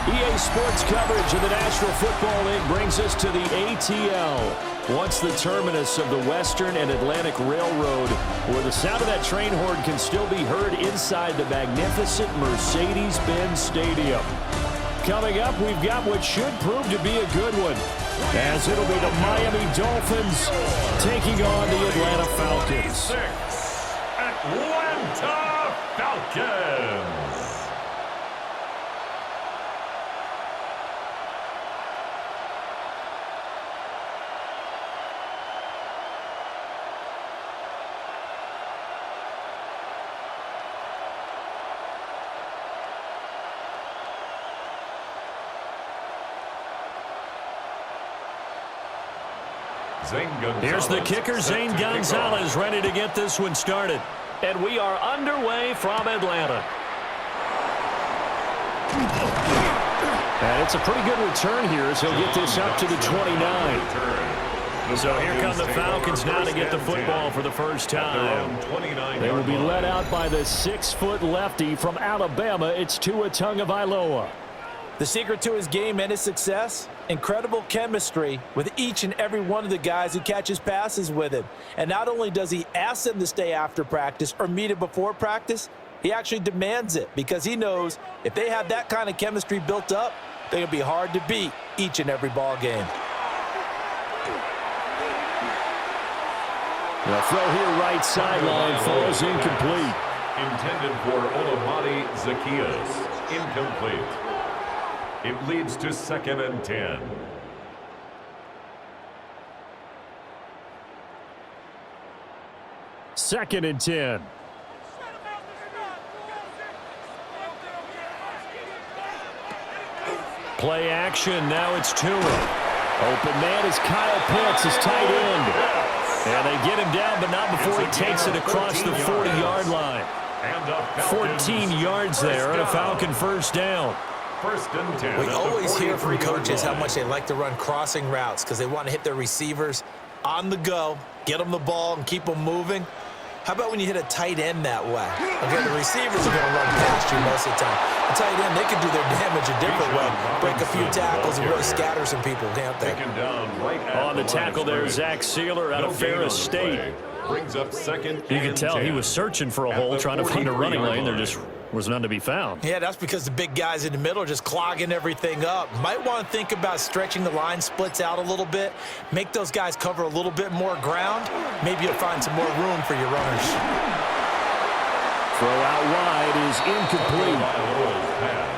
EA Sports coverage of the National Football League brings us to the ATL. Once the terminus of the Western and Atlantic Railroad, where the sound of that train horn can still be heard inside the magnificent Mercedes-Benz Stadium. Coming up, we've got what should prove to be a good one, as it'll be the Miami Dolphins taking on the Atlanta Falcons. Atlanta Falcons. Here's the kicker, Zane Gonzalez, ready to get this one started. And we are underway from Atlanta. And it's a pretty good return here as he'll get this up to the 29. So here come the Falcons now to get the football for the first time. They will be led out by the 6-foot lefty from Alabama. It's Tua Tagovailoa. The secret to his game and his success, incredible chemistry with each and every one of the guys who catches passes with him. And not only does he ask them to stay after practice or meet him before practice, he actually demands it because he knows if they have that kind of chemistry built up, they're going to be hard to beat each and every ball game. The throw here right sideline falls incomplete. Intended for Olamide Zaccheaus. Incomplete. It leads to 2nd and 10. Second and 10. Play action. Now it's Tua. Open man is Kyle Pitts, his tight end. And they get him down, but not before he takes it across the 40-yard line. 14 yards there and a Falcon first down. 1st and 10. We always hear from coaches how much they like to run crossing routes because they want to hit their receivers on the go, get them the ball, and keep them moving. How about when you hit a tight end that way? Okay, the receivers are going to run past you most of the time. The tight end, they can do their damage a different way, break a few tackles and really scatter some people, can't they? On the tackle there, Zach Sealer out of Ferris State. Brings up 2nd. You can tell he was searching for a hole, trying to find a running lane. There just was none to be found. Yeah, that's because the big guys in the middle are just clogging everything up. Might want to think about stretching the line splits out a little bit, make those guys cover a little bit more ground. Maybe you'll find some more room for your runners. Throw out wide is incomplete.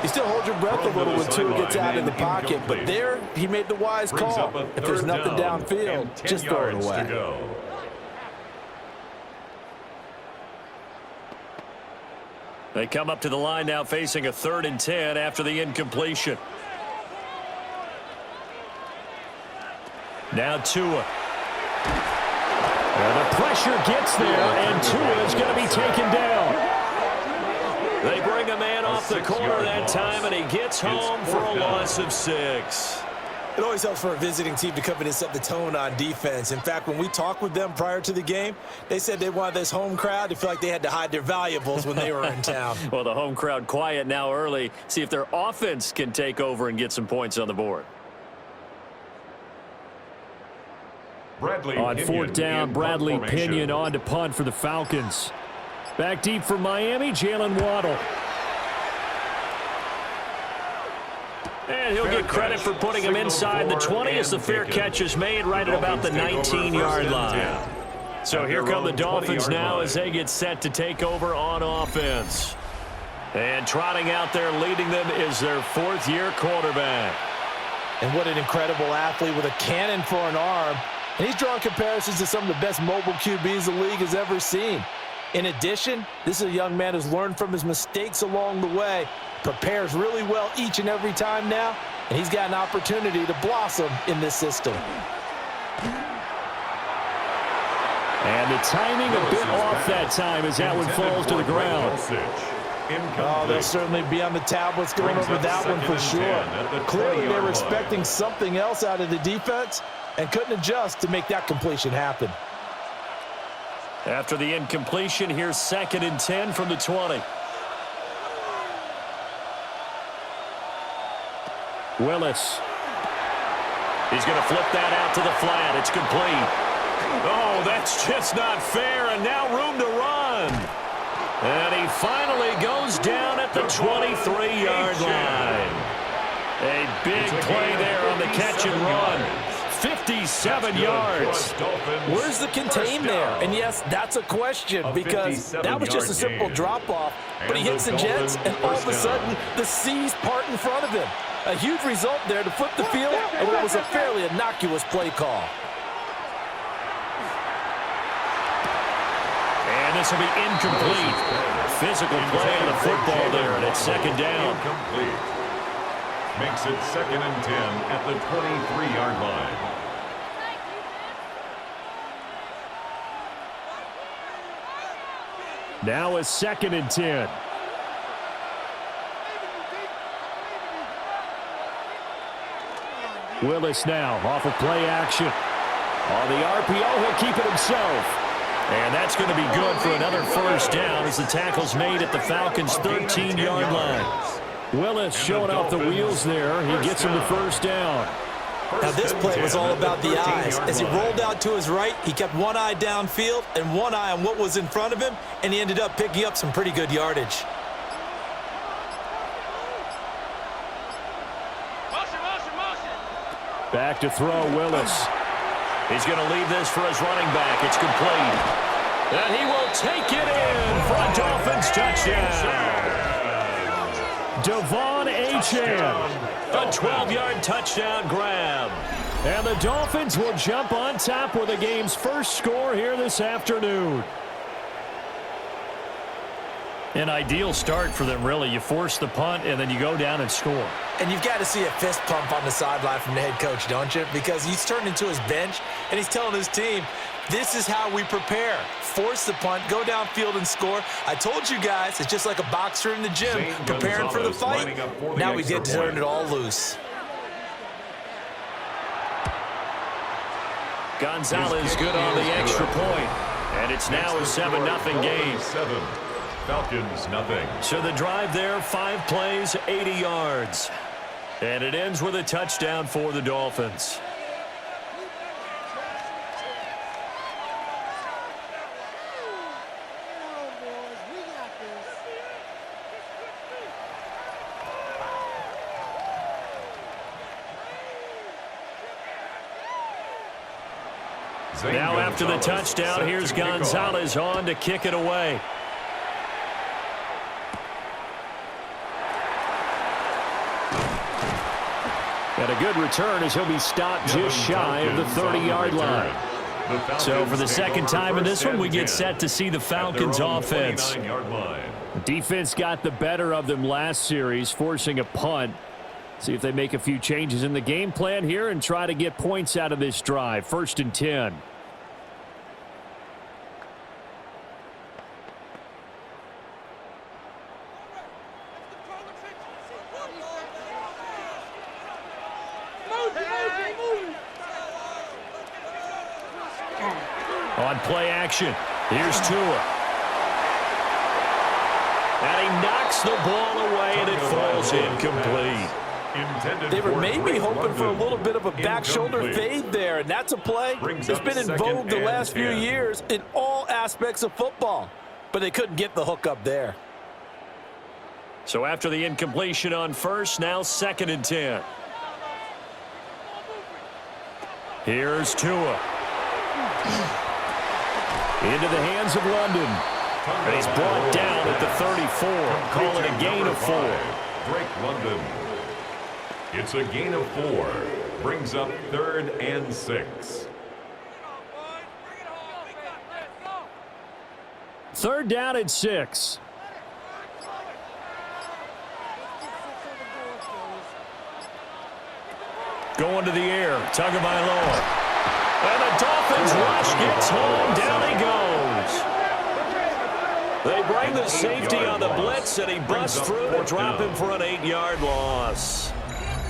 You still hold your breath a little when Tua gets out of the pocket, but there he made the wise call. If there's nothing downfield, just throw it away. They come up to the line now facing a 3rd and 10 after the incompletion. Now Tua. Well, the pressure gets there, and Tua is going to be taken down. They bring a man off the corner that time, and he gets home for a loss of 6. It always helps for a visiting team to come in and set the tone on defense. In fact, when we talked with them prior to the game, they said they wanted this home crowd to feel like they had to hide their valuables when they were in town. Well, the home crowd quiet now early. See if their offense can take over and get some points on the board. On 4th down, Bradley Pinion on to punt for the Falcons. Back deep for Miami, Jalen Waddle. And he'll get credit for putting him inside the 20 as the fair catch is made right at about the 19-yard line. So here come the Dolphins now as they get set to take over on offense. And trotting out there leading them is their 4th-year quarterback. And what an incredible athlete with a cannon for an arm. And he's drawing comparisons to some of the best mobile QBs the league has ever seen. In addition, this is a young man who's learned from his mistakes along the way, prepares really well each and every time now, and he's got an opportunity to blossom in this system. And the timing a bit off that time as that one falls to the ground. Oh, they'll certainly be on the tablets going over that one for sure. Clearly they were expecting something else out of the defense and couldn't adjust to make that completion happen. After the incompletion, here's 2nd and 10 from the 20. Willis. He's going to flip that out to the flat. It's complete. Oh, that's just not fair, and now room to run. And he finally goes down at the 23-yard line. A big play there on the catch and run. 57 yards. Where's the contain there? And yes, that's a question because that was just a simple drop-off. But he hits the Jets, and all of a sudden, the seas part in front of him. A huge result there to flip the field, and what was a fairly innocuous play call. And this will be incomplete. Physical play on the football there, and it's second down. Incomplete. Makes it 2nd and 10 at the 23-yard line. Now it's 2nd and 10. Willis now off of play action. On the RPO, he'll keep it himself. And that's going to be good for another first down as the tackle's made at the Falcons' 13-yard line. Willis showing off the wheels there. He gets him the first down. Now this play was all about the eyes. As he rolled out to his right, he kept one eye downfield and one eye on what was in front of him, and he ended up picking up some pretty good yardage. Back to throw, Willis. He's going to leave this for his running back. It's complete. And he will take it in for a Dolphins touchdown. Devon Achane. A 12-yard touchdown grab. And the Dolphins will jump on top with the game's first score here this afternoon. An ideal start for them, really. You force the punt, and then you go down and score. And you've got to see a fist pump on the sideline from the head coach, don't you? Because he's turned into his bench, and he's telling his team, this is how we prepare. Force the punt, go downfield and score. I told you guys, it's just like a boxer in the gym, preparing for the fight. Now we get to turn it all loose. Gonzalez good on the extra point. And it's now a 7-0 game. Falcons, nothing. So the drive there, 5 plays, 80 yards. And it ends with a touchdown for the Dolphins. Now after the touchdown, here's Gonzalez on to kick it away. And a good return as he'll be stopped just shy of the 30-yard line. So for the second time in this one, we get set to see the Falcons offense. Defense got the better of them last series, forcing a punt. See if they make a few changes in the game plan here and try to get points out of this drive. 1st and 10. On play action, here's Tua. And he knocks the ball away, and it falls incomplete. They were maybe hoping for a little bit of a back shoulder fade there, and that's a play that's been in vogue the last few years in all aspects of football. But they couldn't get the hook up there. So after the incompletion on first, now 2nd and 10. Here's Tua. Into the hands of London. And he's brought down at the 34. Call it a gain of 4. Drake London. It's a gain of 4. Brings up 3rd and 6. 3rd down and 6. Going to the air. Tagovailoa. And the Dolphins rush gets home. Down he goes. They bring the safety on the blitz, and he busts through to drop him for an 8-yard loss.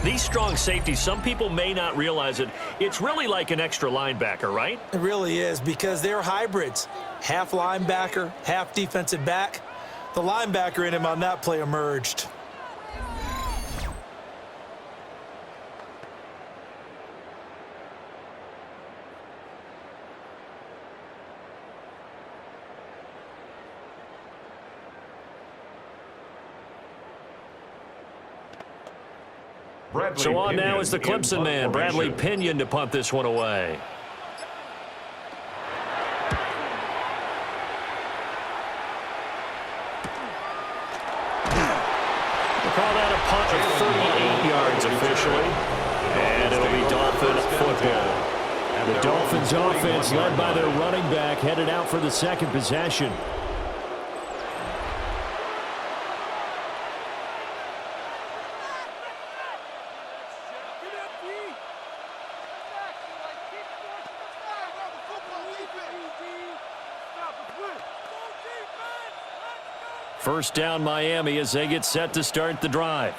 These strong safeties, some people may not realize it. It's really like an extra linebacker, right? It really is, because they're hybrids. Half linebacker, half defensive back. The linebacker in him on that play emerged. So on now is the Clemson man, Bradley Pinion, to punt this one away. We'll call that a punt of 38 yards officially, and it'll be Dolphin football. The Dolphins offense, led by their running back, headed out for the second possession. First down Miami as they get set to start the drive.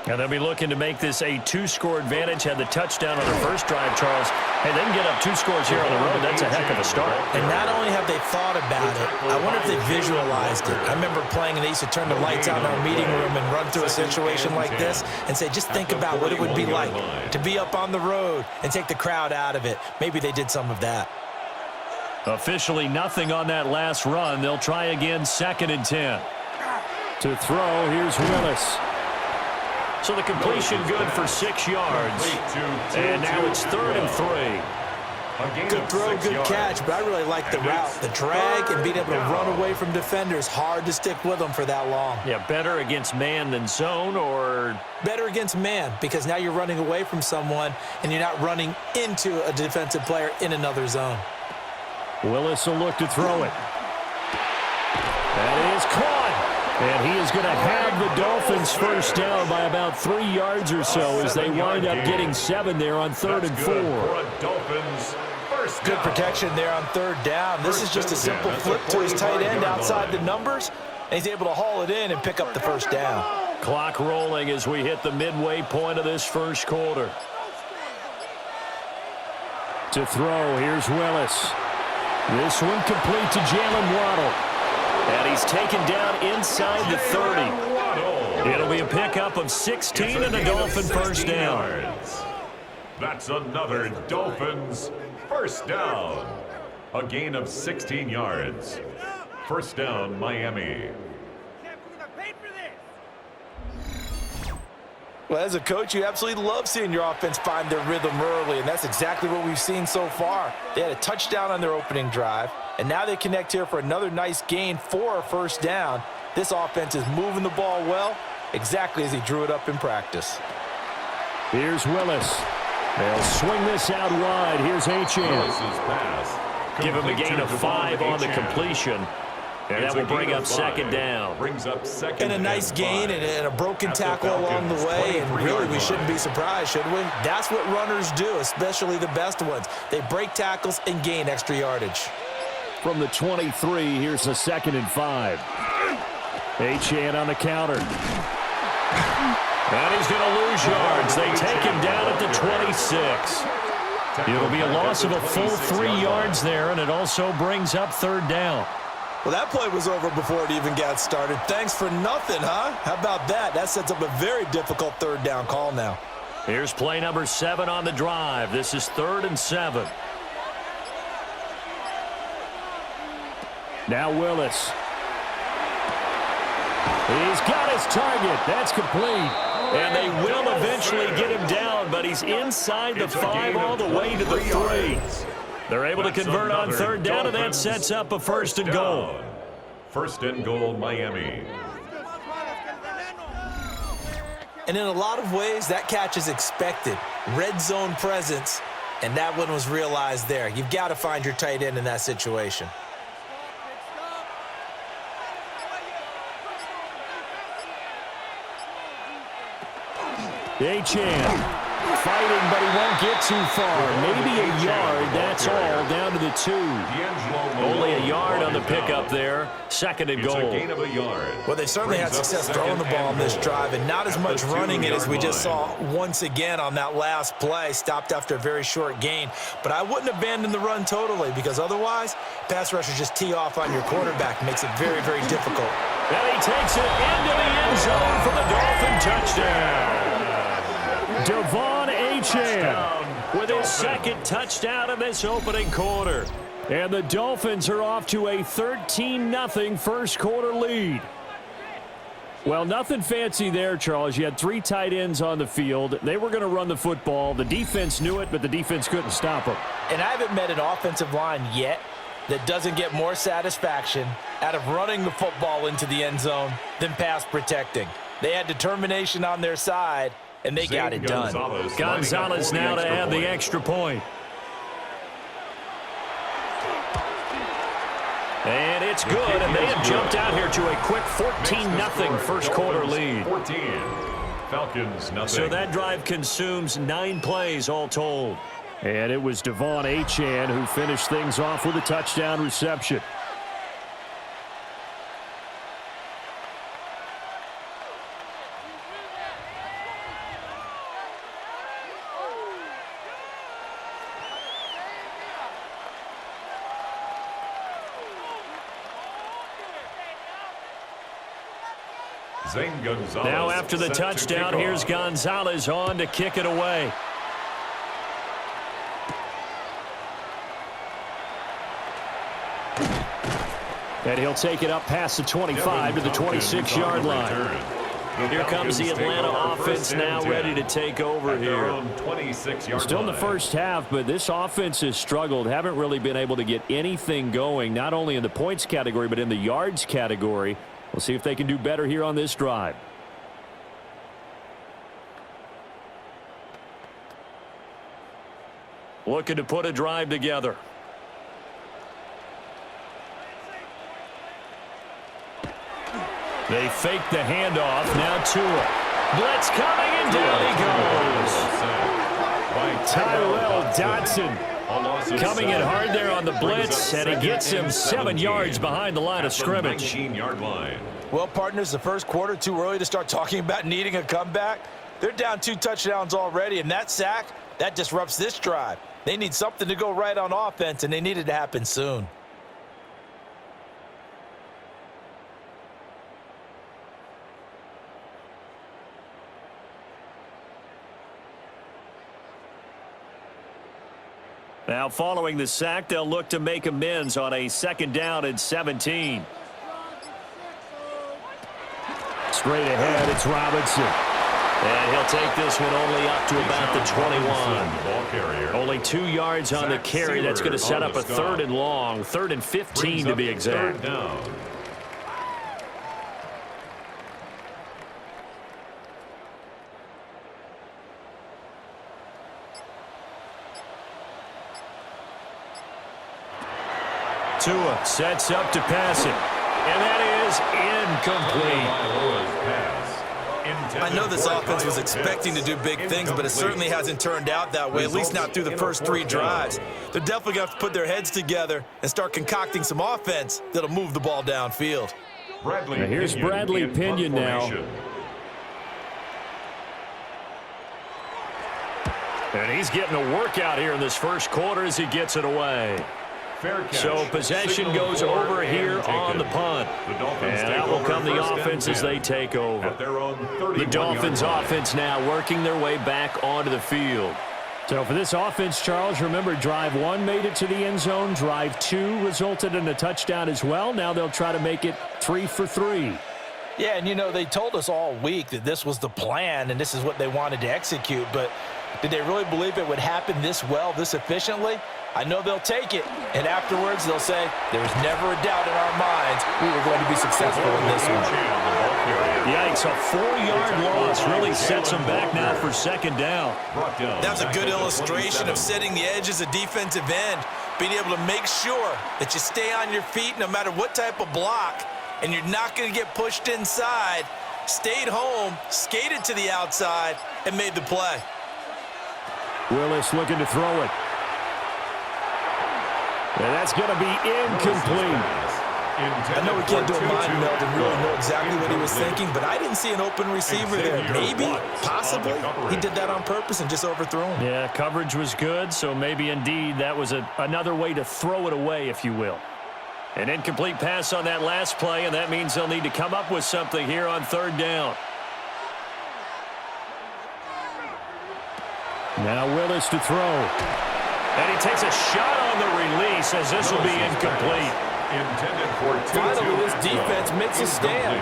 And they'll be looking to make this a two-score advantage. Had the touchdown on their first drive, Charles. Hey, they can get up 2 scores here on the road. That's a heck of a start. And not only have they thought about it, I wonder if they visualized it. I remember playing, and they used to turn the lights out in our meeting room and run through a situation like this and say, just think about what it would be like to be up on the road and take the crowd out of it. Maybe they did some of that. Officially nothing on that last run. They'll try again, 2nd and 10. To throw, here's Willis. So the completion good for 6 yards. And now it's 3rd and 3. Good throw, good catch, but I really like the route. The drag and being able to run away from defenders, hard to stick with them for that long. Yeah, better against man than zone, or? Better against man, because now you're running away from someone and you're not running into a defensive player in another zone. Willis will look to throw it. That is caught. And he is going to have the Dolphins first down by about 3 yards or so as they wind up getting 7 there on 3rd and 4. Good protection there on 3rd down. This is just a simple flip to his tight end outside the numbers, and he's able to haul it in and pick up the first down. Clock rolling as we hit the midway point of this first quarter. To throw, here's Willis. This one complete to Jalen Waddle. And he's taken down inside the 30. It'll be a pickup of 16 and a Dolphin first down. That's another Dolphins first down. A gain of 16 yards. First down, Miami. Well, as a coach, you absolutely love seeing your offense find their rhythm early, and that's exactly what we've seen so far. They had a touchdown on their opening drive, and now they connect here for another nice gain for a first down. This offense is moving the ball well, exactly as he drew it up in practice. Here's Willis. They'll swing this out wide. Here's Jahan. Give him a gain of 5 on the completion. And that will bring up 2nd down. And a nice gain and a broken tackle along the way. And really, we shouldn't be surprised, should we? That's what runners do, especially the best ones. They break tackles and gain extra yardage. From the 23, here's the 2nd and 5. Jahan on the counter. And he's going to lose yards. They take him down at the 26. It'll be a loss of a full 3 yards there, and it also brings up 3rd down. Well, that play was over before it even got started. Thanks for nothing, huh? How about that? That sets up a very difficult 3rd down call now. Here's play number 7 on the drive. This is 3rd and 7. Now Willis. He's got his target. That's complete. And they will eventually get him down, but he's inside the 5 all the way to the 3. They're able to convert on 3rd down, and that sets up a 1st and goal. 1st and goal, Miami. And in a lot of ways, that catch is expected. Red zone presence, and that one was realized there. You've got to find your tight end in that situation. Jahan fighting, but he won't get too far. Maybe a yard, that's all, down to the 2. Only a yard on the pickup there. 2nd and goal. Well, they certainly had success throwing the ball on this drive, and not as much running it as we just saw once again on that last play. Stopped after a very short gain. But I wouldn't abandon the run totally, because otherwise, pass rushers just tee off on your quarterback. Makes it very, very difficult. And he takes it into the end zone for the Dolphin touchdown. Devon Jahan with his 2nd touchdown in this opening quarter. And the Dolphins are off to a 13-0 first quarter lead. Well, nothing fancy there, Charles. You had 3 tight ends on the field. They were going to run the football. The defense knew it, but the defense couldn't stop them. And I haven't met an offensive line yet that doesn't get more satisfaction out of running the football into the end zone than pass protecting. They had determination on their side, and they got it done. Gonzalez now to add the extra point. And it's good, and they have jumped out here to a quick 14-0 first quarter lead. 14. Falcons nothing. So that drive consumes 9 plays all told. And it was Devon Achane who finished things off with a touchdown reception. Now after the touchdown, here's Gonzalez on to kick it away. And he'll take it up past the 25 to the 26-yard line. Here comes the Atlanta offense now ready to take over here. Still in the first half, but this offense has struggled. Haven't really been able to get anything going, not only in the points category, but in the yards category. We'll see if they can do better here on this drive. Looking to put a drive together. They fake the handoff. Now Tua. Blitz coming, and down he goes. Tyrell Dotson coming in hard there on the blitz, and he gets him 7 yards behind the line of scrimmage. Well, partners, the first quarter, too early to start talking about needing a comeback. They're down 2 touchdowns already, and that sack, that disrupts this drive. They need something to go right on offense, and they need it to happen soon. Now following the sack, they'll look to make amends on a 2nd down and 17. Straight ahead, it's Robinson. And he'll take this one only up to about the 21. Only 2 yards on the carry. That's going to set up a 3rd and long, 3rd and 15 to be exact. Tua sets up to pass it. And that is incomplete. I know this offense was expecting to do big things, but it certainly hasn't turned out that way, at least not through the first 3 drives. They're definitely going to have to put their heads together and start concocting some offense that'll move the ball downfield. Now here's Bradley Pinion now. And he's getting a workout here in this first quarter as he gets it away. So possession goes over here on the punt. And out will come the offense as they take over. The Dolphins offense now working their way back onto the field. So for this offense, Charles, remember drive 1 made it to the end zone. Drive 2 resulted in a touchdown as well. Now they'll try to make it 3 for 3. Yeah, and you know, they told us all week that this was the plan and this is what they wanted to execute. But did they really believe it would happen this well, this efficiently? I know they'll take it, and afterwards they'll say, there's never a doubt in our minds we were going to be successful in this one. Yikes, a 4-yard loss really sets them back now for 2nd down. That was a good illustration of setting the edge as a defensive end, being able to make sure that you stay on your feet no matter what type of block, and you're not going to get pushed inside. Stayed home, skated to the outside, and made the play. Willis looking to throw it. And that's going to be incomplete. I know we can't do a mind meld and really know exactly what he was thinking, but I didn't see an open receiver there. Maybe, possibly, he did that on purpose and just overthrew him. Yeah, coverage was good, so maybe indeed that was another way to throw it away, if you will. An incomplete pass on that last play, and that means they'll need to come up with something here on 3rd down. Now Willis to throw. And he takes a shot on the release as this will be incomplete. Finally, this defense makes a stand.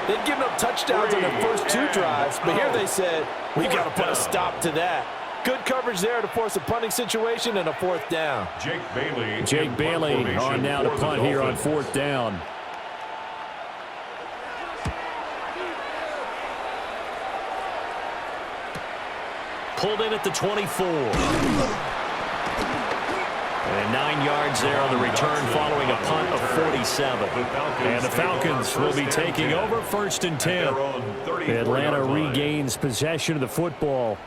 They'd given up touchdowns on their first 2 drives, but here they said, we've got to put a stop to that. Good coverage there to force a punting situation and a 4th down. Jake Bailey on now to punt here on 4th down. Pulled in at the 24. And 9 yards there on the return following a punt of 47. And the Falcons will be taking over 1st and 10. Atlanta regains possession of the football.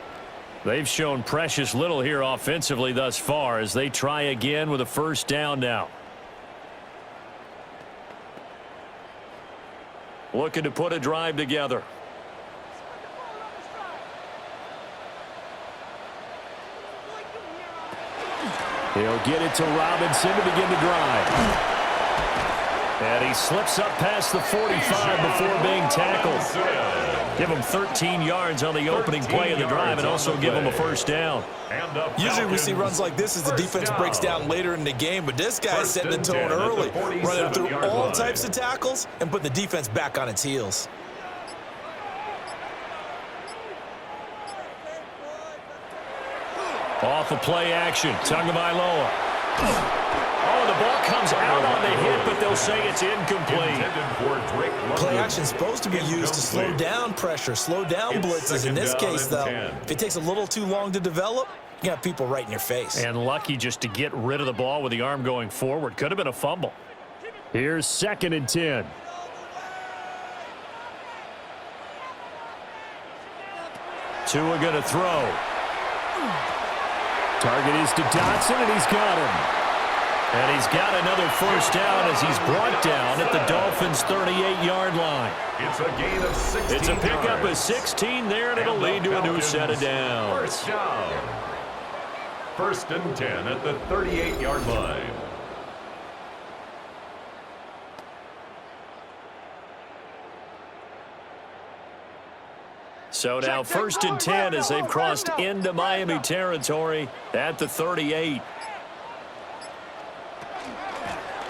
They've shown precious little here offensively thus far as they try again with a 1st down now. Looking to put a drive together. He'll get it to Robinson to begin the drive. And he slips up past the 45 before being tackled. Give him 13 yards on the opening play of the drive and also give him a 1st down. Usually we see runs like this as the defense breaks down later in the game, but this guy's setting the tone early, running through all types of tackles and putting the defense back on its heels. Off of play action, Tagovailoa. Oh, the ball comes out on the hit, but they'll say it's incomplete. Play action is supposed to be used to slow down pressure, slow down blitzes. In this case, though, if it takes a little too long to develop, you got people right in your face. And lucky just to get rid of the ball with the arm going forward. Could have been a fumble. Here's 2nd and 10. Tua going to throw. Target is to Dotson, and he's got him. And he's got another 1st down as he's brought down at the Dolphins' 38-yard line. It's a gain of 16 It's a pickup yards. of 16 there, and it'll lead to a new set of downs. 1st down. 1st and 10 at the 38-yard line. So now 1st and 10 as they've crossed into Miami territory at the 38.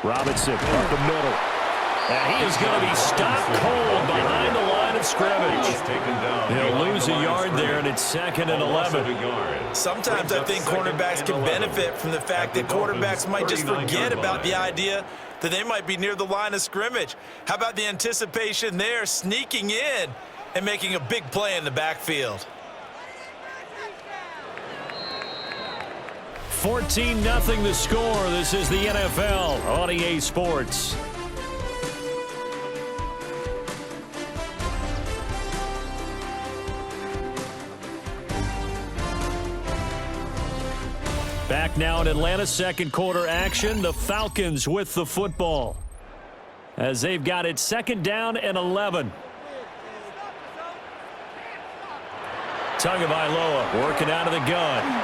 Robinson up the middle. And he is going to be stopped cold behind the line of scrimmage. He'll lose a yard there, and it's 2nd and 11. Sometimes I think cornerbacks can benefit from the fact that quarterbacks might just forget about the idea that they might be near the line of scrimmage. How about the anticipation there, sneaking in and making a big play in the backfield? 14-0 the score. This is the NFL on EA Sports. Back now in Atlanta, 2nd quarter action. The Falcons with the football as they've got it 2nd down and 11. Tagovailoa working out of the gun.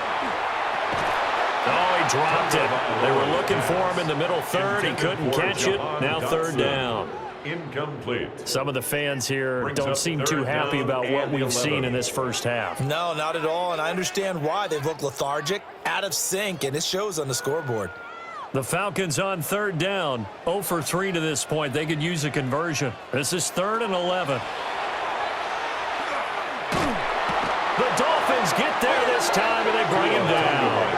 Oh, he dropped it. They were looking for him in the middle 3rd. He couldn't catch it. Now 3rd down. Incomplete. Some of the fans here don't seem too happy about what we've seen in this 1st half. No, not at all, and I understand why. They've looked lethargic, out of sync, and it shows on the scoreboard. The Falcons on 3rd down. 0 for 3 to this point. They could use a conversion. This is 3rd and 11. The Dolphins get there this time, and they bring him down.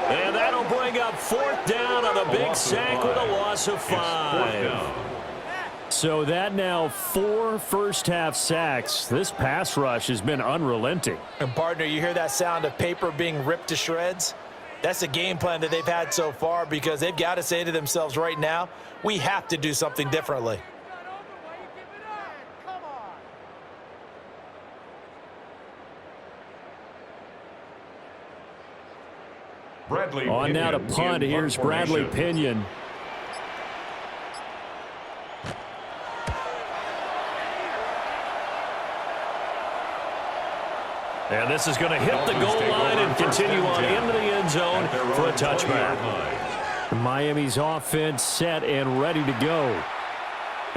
And that'll bring up 4th down on a big sack with a loss of 5. So that now 4 first-half sacks. This pass rush has been unrelenting. And, partner, you hear that sound of paper being ripped to shreds? That's the game plan that they've had so far because they've got to say to themselves right now, we have to do something differently. On now to punt. Here's Bradley Pinion. And this is going to hit the goal line and continue on into the end zone for a touchback. Miami's offense set and ready to go.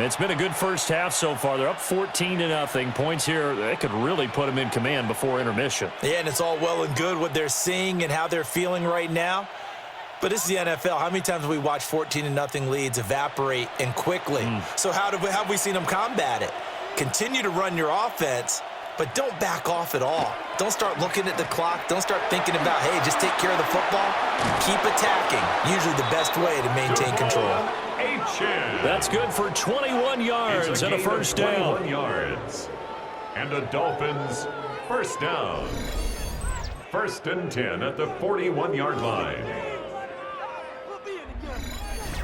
It's been a good 1st half so far. They're up 14-0. Points here, they could really put them in command before intermission. Yeah, and it's all well and good what they're seeing and how they're feeling right now. But this is the NFL. How many times have we watched 14-0 leads evaporate and quickly? So how have we seen them combat it? Continue to run your offense, but don't back off at all. Don't start looking at the clock. Don't start thinking about, hey, just take care of the football. Keep attacking. Usually the best way to maintain control. That's good for 21 yards and a first down. 21 yards. And the Dolphins first down. 1st and 10 at the 41-yard line.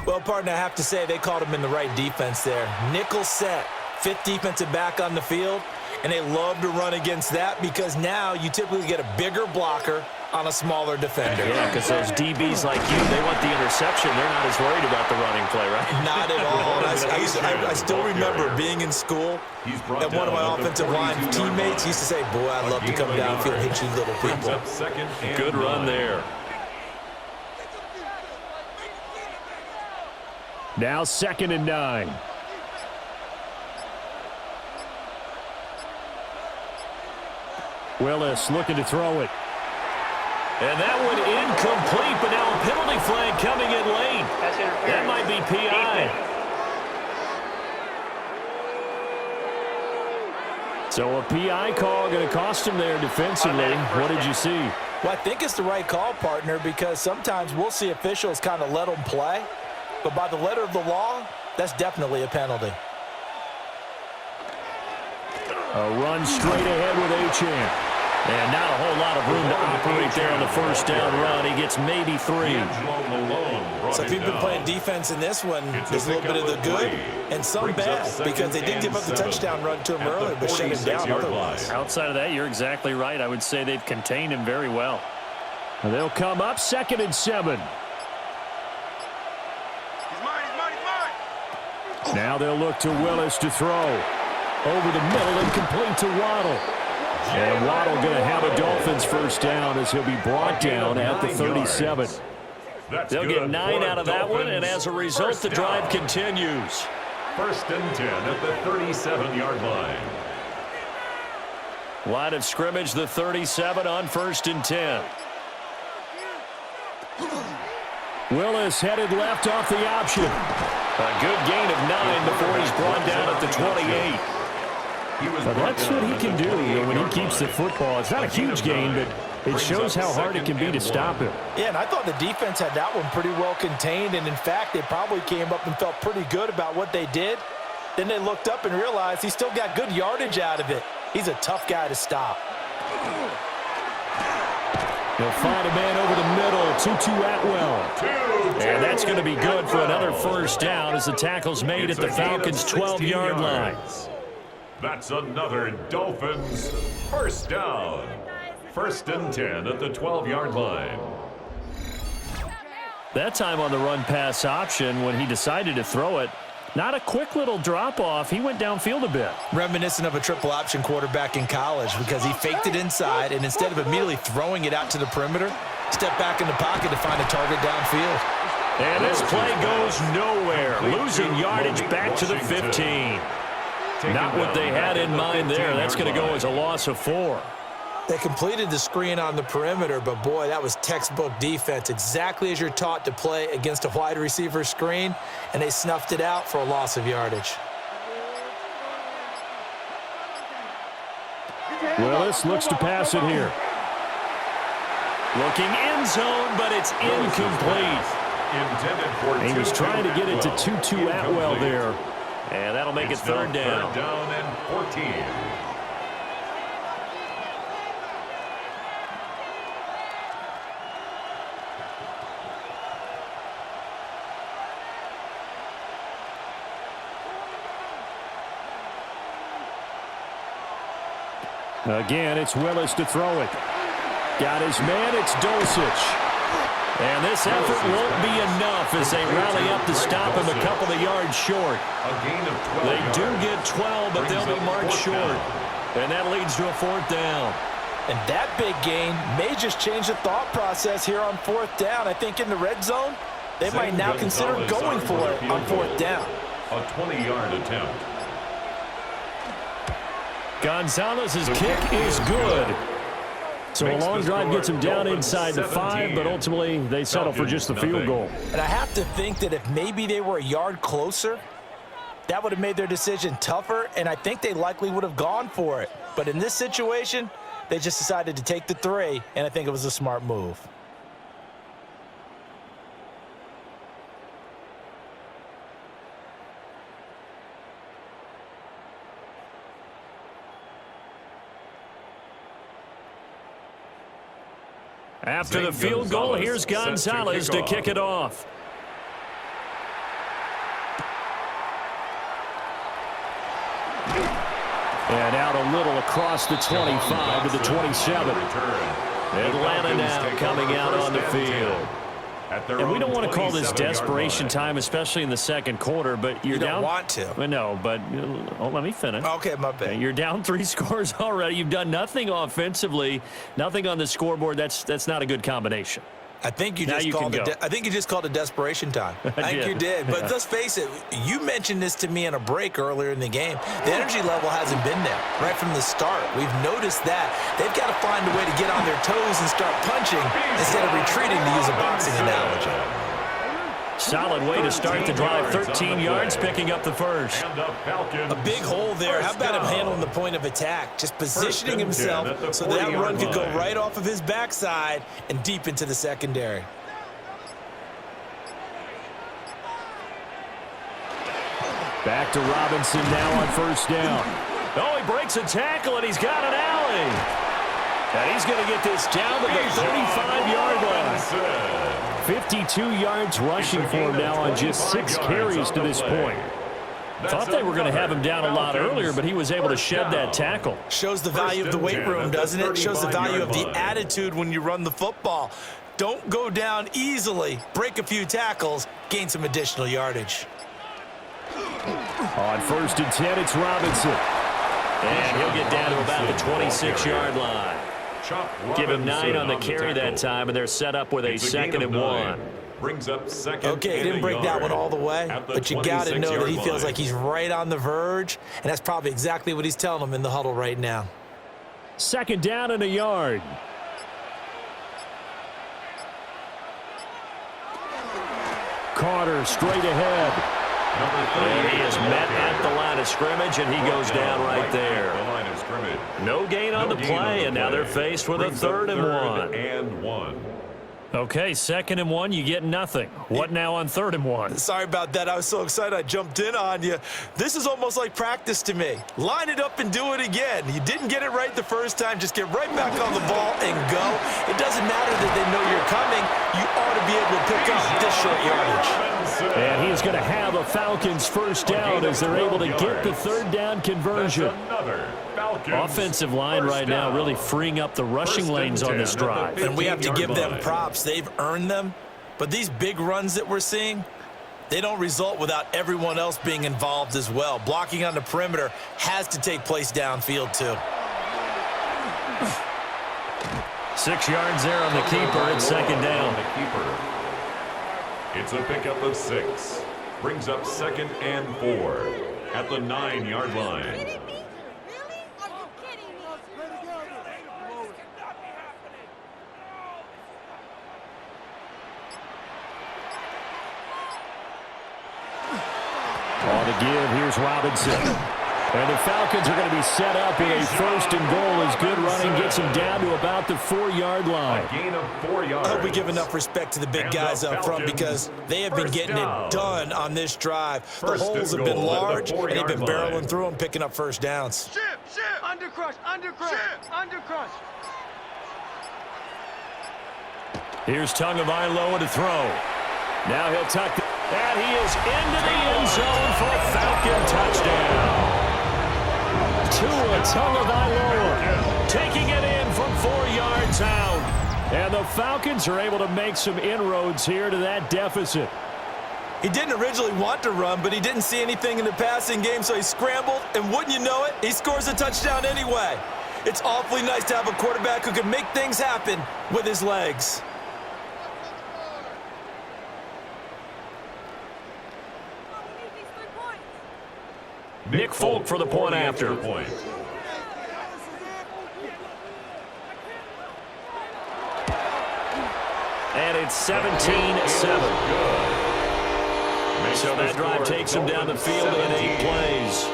Well, partner, I have to say they called him in the right defense there. Nickel set, 5th defensive back on the field, and they love to run against that because now you typically get a bigger blocker on a smaller defender. Yeah, because those DBs like you, they want the interception. They're not as worried about the running play, right? Not at all. I still remember being in school, and one of my offensive line teammates used to say, boy, I'd love to come downfield and hit you little people. Good run there. Now 2nd and 9. Willis looking to throw it. And that one incomplete, but now a penalty flag coming in late. That might be PI. So a PI call going to cost him there defensively. What did you see? Well, I think it's the right call, partner, because sometimes we'll see officials kind of let them play. But by the letter of the law, that's definitely a penalty. A run straight ahead with Achane. And not a whole lot of room to operate there on the first down run. He gets maybe 3. So if you've been playing defense in this one, there's a little bit of the good and some bad because they did give up the touchdown run to him earlier, but shut him down otherwise. Outside of that, you're exactly right. I would say they've contained him very well. And they'll come up 2nd and 7. Now they'll look to Willis to throw. Over the middle and complete to Waddle. And Waddle going to have a Dolphins first down as he'll be brought down at the 37. They'll get 9 out of that one, and as a result, the drive continues. 1st and 10 at the 37-yard line. Line of scrimmage, the 37 on 1st and 10. Willis headed left off the option. A good gain of 9 before he's brought down at the 28. But that's what he can do when he keeps the football. It's not a huge gain, but it shows how hard it can be to stop him. Yeah, and I thought the defense had that one pretty well contained, and in fact, they probably came up and felt pretty good about what they did. Then they looked up and realized he still got good yardage out of it. He's a tough guy to stop. He'll find a man over the middle, Tutu Atwell. And that's going to be good for another first down as the tackle's made at the Falcons' 12-yard line. That's another Dolphins first down. 1st and 10 at the 12-yard line. That time on the run-pass option when he decided to throw it, not a quick little drop-off. He went downfield a bit. Reminiscent of a triple option quarterback in college because he faked it inside, and instead of immediately throwing it out to the perimeter, stepped back in the pocket to find a target downfield. And this play goes nowhere, losing yardage back to the 15. Not what they had in mind there. That's going to go as a loss of 4. They completed the screen on the perimeter, but boy, that was textbook defense, exactly as you're taught to play against a wide receiver screen, and they snuffed it out for a loss of yardage. Willis looks to pass it here. Looking end zone, but it's incomplete. He was trying to get it to Tutu Atwell there. And that'll make it 3rd down. 3rd down and 14. Again, it's Willis to throw it. Got his man, it's Dotson. And this effort won't be enough as they rally up to stop him a couple of yards short. They do get 12, but they'll be marked short. And that leads to a 4th down. And that big gain may just change the thought process here on 4th down. I think in the red zone, they might now consider going for it on 4th down. A 20-yard attempt. Gonzalez's kick is good. So a long drive gets them down inside the 5, but ultimately they settle for just the field goal. And I have to think that if maybe they were a yard closer, that would have made their decision tougher, and I think they likely would have gone for it. But in this situation, they just decided to take the 3, and I think it was a smart move. After the field goal, here's Gonzalez to kick it off. And out a little across the 25 to the 27. Atlanta now coming out on the field. And we don't want to call this desperation time, especially in the second quarter, but you're down. You don't want to. No, but let me finish. Okay, my bad. You're down 3 scores already. You've done nothing offensively, nothing on the scoreboard. That's not a good combination. I think you just called it. I think you just called it desperation time. I think you did. But let's face it. You mentioned this to me in a break earlier in the game. The energy level hasn't been there right from the start. We've noticed that they've got to find a way to get on their toes and start punching instead of retreating, to use a boxing analogy. Solid way to start the drive. 13 yards, picking up the first. A big hole there. How about him handling the point of attack? Just positioning himself so that run could go right off of his backside and deep into the secondary. Back to Robinson now on first down. Oh, he breaks a tackle, and he's got an alley. And he's going to get this down to the 35-yard line. 52 yards rushing for him now on just 6 carries to this point. Thought they were going to have him down a lot earlier, but he was able to shed that tackle. Shows the value of the weight room, doesn't it? Shows the value of the attitude when you run the football. Don't go down easily. Break a few tackles, gain some additional yardage. On first and 10, it's Robinson. And he'll get down to about the 26-yard line. Give him 9 on the carry that time, and they're set up with a 2nd and 1. Brings up second. Okay, he didn't break that one all the way, but you got to know that he feels like he's right on the verge, and that's probably exactly what he's telling them in the huddle right now. 2nd down and a yard. Carter straight ahead. And he is met at the line of scrimmage, and he goes down right there. No gain on the play, and now they're faced with a 3rd and 1. Okay, 2nd and 1, you get nothing. What now on 3rd and 1? Sorry about that. I was so excited I jumped in on you. This is almost like practice to me. Line it up and do it again. You didn't get it right the first time. Just get right back on the ball and go. It doesn't matter that they know you're coming. You ought to be able to pick up this short yardage. And he's going to have a Falcons first down as they're able to get the 3rd down conversion. Offensive line right now really freeing up the rushing lanes on this drive. And we have to give them props. They've earned them. But these big runs that we're seeing, they don't result without everyone else being involved as well. Blocking on the perimeter has to take place downfield too. 6 yards there on the keeper. It's 2nd down. It's a pickup of 6. Brings up 2nd and 4 at the 9-yard line. On the give, here's Robinson. And the Falcons are going to be set up in a 1st and goal as good running gets them down to about the 4-yard line. A gain of 4 yards. I hope we give enough respect to the big guys up front because they have been getting it done on this drive. The holes have been large, and they've been barreling through them, picking up first downs. Under crush. Here's Tagovailoa to throw. Now he'll tuck and he is into the end zone for a Falcon touchdown. Tua Tagovailoa taking it in from 4 yards out. And the Falcons are able to make some inroads here to that deficit. He didn't originally want to run, but he didn't see anything in the passing game, so he scrambled, and wouldn't you know it, he scores a touchdown anyway. It's awfully nice to have a quarterback who can make things happen with his legs. Nick Folk for the point after. And it's 17-7. So that drive takes him down the field in 8 plays.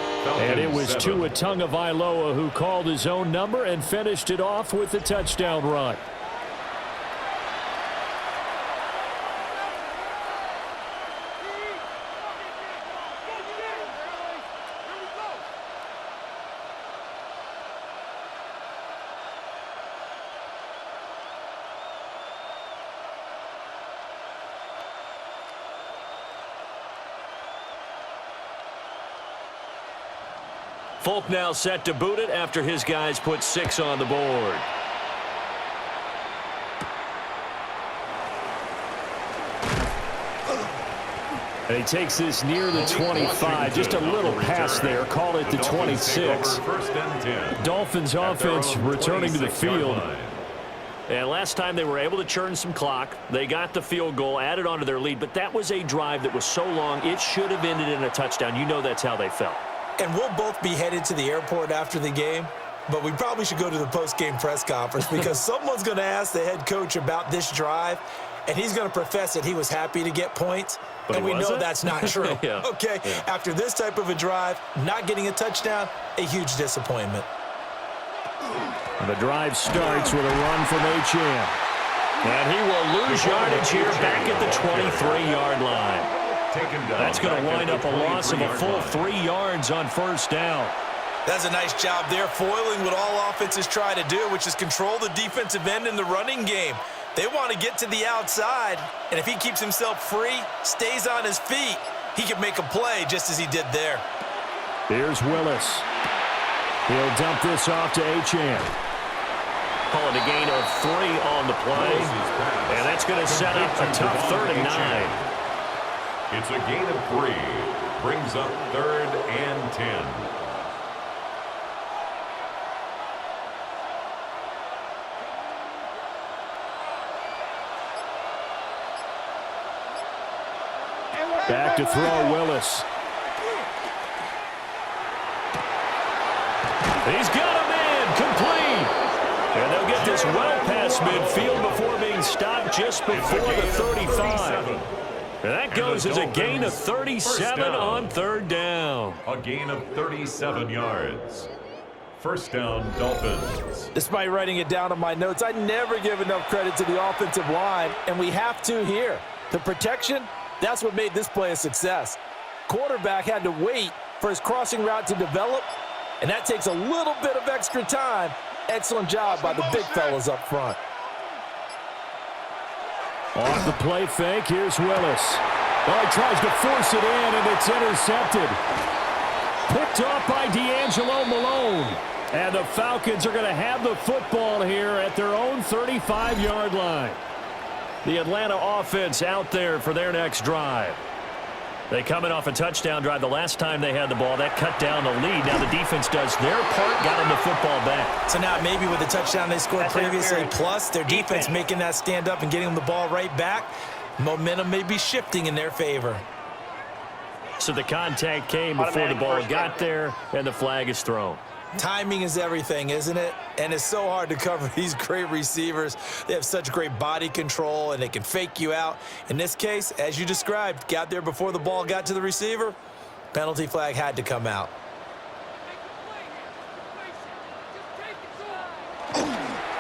And it was Tua Tagovailoa who called his own number and finished it off with the touchdown run. Folk now set to boot it after his guys put 6 on the board. And he takes this near the 25. Just a little pass there. Call it the 26. Dolphins offense returning to the field. And last time they were able to churn some clock. They got the field goal, added onto their lead. But that was a drive that was so long, it should have ended in a touchdown. You know that's how they felt. And we'll both be headed to the airport after the game, but we probably should go to the post-game press conference because someone's going to ask the head coach about this drive, and he's going to profess that he was happy to get points, but and we know that's not true. Yeah. Okay, yeah. After this type of a drive, not getting a touchdown, a huge disappointment. The drive starts with a run from Jahan. And he will lose yardage here back at the 23-yard line. That's going to wind up a loss of a full 3 yards on first down. That's a nice job there, foiling what all offenses try to do, which is control the defensive end in the running game. They want to get to the outside, and if he keeps himself free, stays on his feet, he can make a play just as he did there. Here's Willis. He'll dump this off to Jahan. Call it a gain of 3 on the play, and that's going to set up a tough 3rd and 9. It's a gain of 3. Brings up 3rd and 10. Back to throw, Willis. He's got a man complete. And they'll get this well past midfield before being stopped just before the 35. And that goes as a gain of 37 on 3rd down. A gain of 37 yards. First down, Dolphins. Despite writing it down on my notes, I never give enough credit to the offensive line, and we have to here. The protection, that's what made this play a success. Quarterback had to wait for his crossing route to develop, and that takes a little bit of extra time. Excellent job by the big fellas up front. Off the play fake, here's Willis. Oh, he tries to force it in, and it's intercepted. Picked off by D'Angelo Malone. And the Falcons are going to have the football here at their own 35-yard line. The Atlanta offense out there for their next drive. They come in off a touchdown drive the last time they had the ball. That cut down the lead. Now the defense does their part, got them the football back. So now maybe with the touchdown they scored previously, plus their defense making that stand up and getting them the ball right back, momentum may be shifting in their favor. So the contact came before the ball got there, and the flag is thrown. Timing is everything, isn't it? And it's so hard to cover these great receivers. They have such great body control, and they can fake you out. In this case, as you described, got there before the ball got to the receiver. Penalty flag had to come out.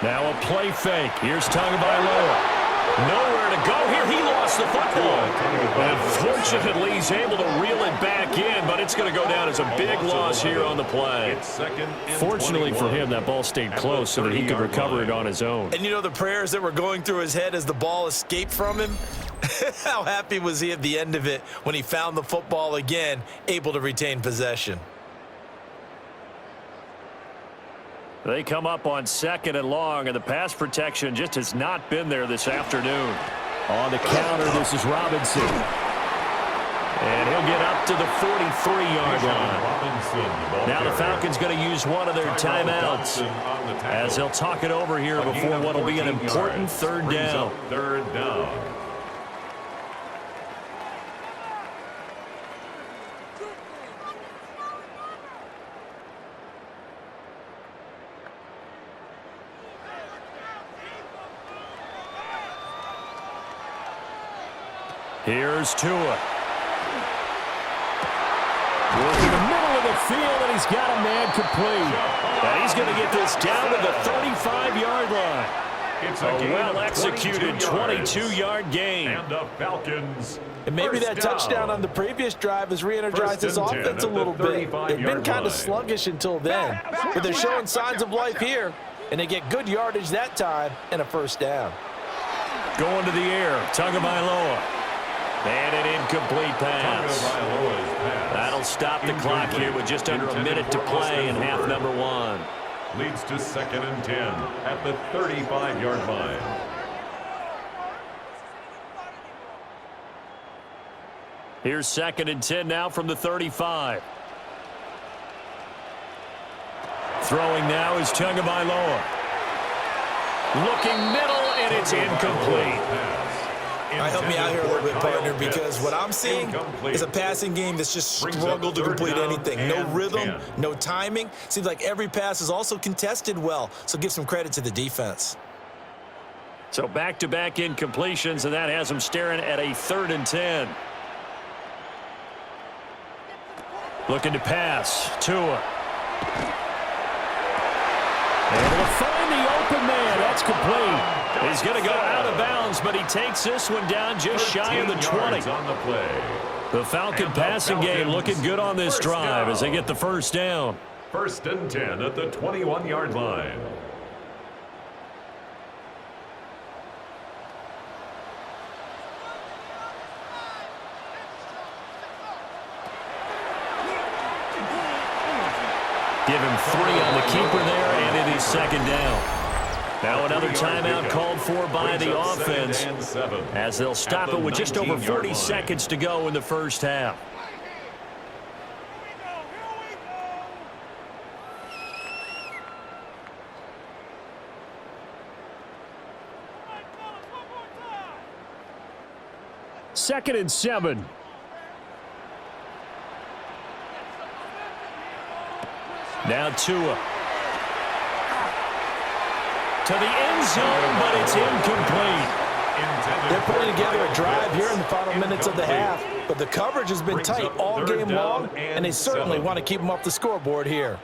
Now a play fake. Here's Tagovailoa. Nowhere to go here. He lost the football. Unfortunately, he's able to reel it back in, but it's going to go down as a big loss here on the play. Fortunately for him, that ball stayed close so that he could recover it on his own. And you know the prayers that were going through his head as the ball escaped from him? How happy was he at the end of it when he found the football again, able to retain possession? They come up on 2nd and long, and the pass protection just has not been there this afternoon. On the counter, this is Robinson. And he'll get up to the 43-yard line. Now the Falcons going to use one of their timeouts as they'll talk it over here before what will be an important 3rd down. 3rd down. Here's Tua. Working the middle of the field, and he's got a man complete. And he's going to get this down to the 35-yard line. It's a gain of well-executed 22-yard gain. And the Falcons. And maybe that touchdown on the previous drive has re-energized this offense a little bit. They've been kind of sluggish until then, but they're showing signs of life here, and they get good yardage that time and a first down. Going to the air, Tagovailoa. And an incomplete pass. That'll stop the clock here with just under a minute to play in half number 1. Leads to 2nd and 10 at the 35-yard line. Here's 2nd and 10 now from the 35. Throwing now is Tagovailoa. Looking middle, and it's incomplete. Help me out here a little bit, partner, because what I'm seeing is a passing game that's just struggled to complete anything. No rhythm, no timing. Seems like every pass is also contested well, so give some credit to the defense. So back-to-back incompletions, and that has him staring at a 3rd and 10. Looking to pass. Tua. Able to find the open man. That's complete. He's going to go out of bounds, but he takes this one down just shy of the 20. On the play. The Falcon passing game looking good on this drive as they get the first down. 1st and 10 at the 21-yard line. Give him 3 on the keeper there, and it is 2nd down. Now another timeout called for by the offense as they'll stop it with just over 40 seconds to go in the first half. Second and 7. Now Tua. To the end zone, but it's incomplete. They're putting together a drive here in the final minutes of the half, but the coverage has been tight all game long, and they certainly want to keep them off the scoreboard here.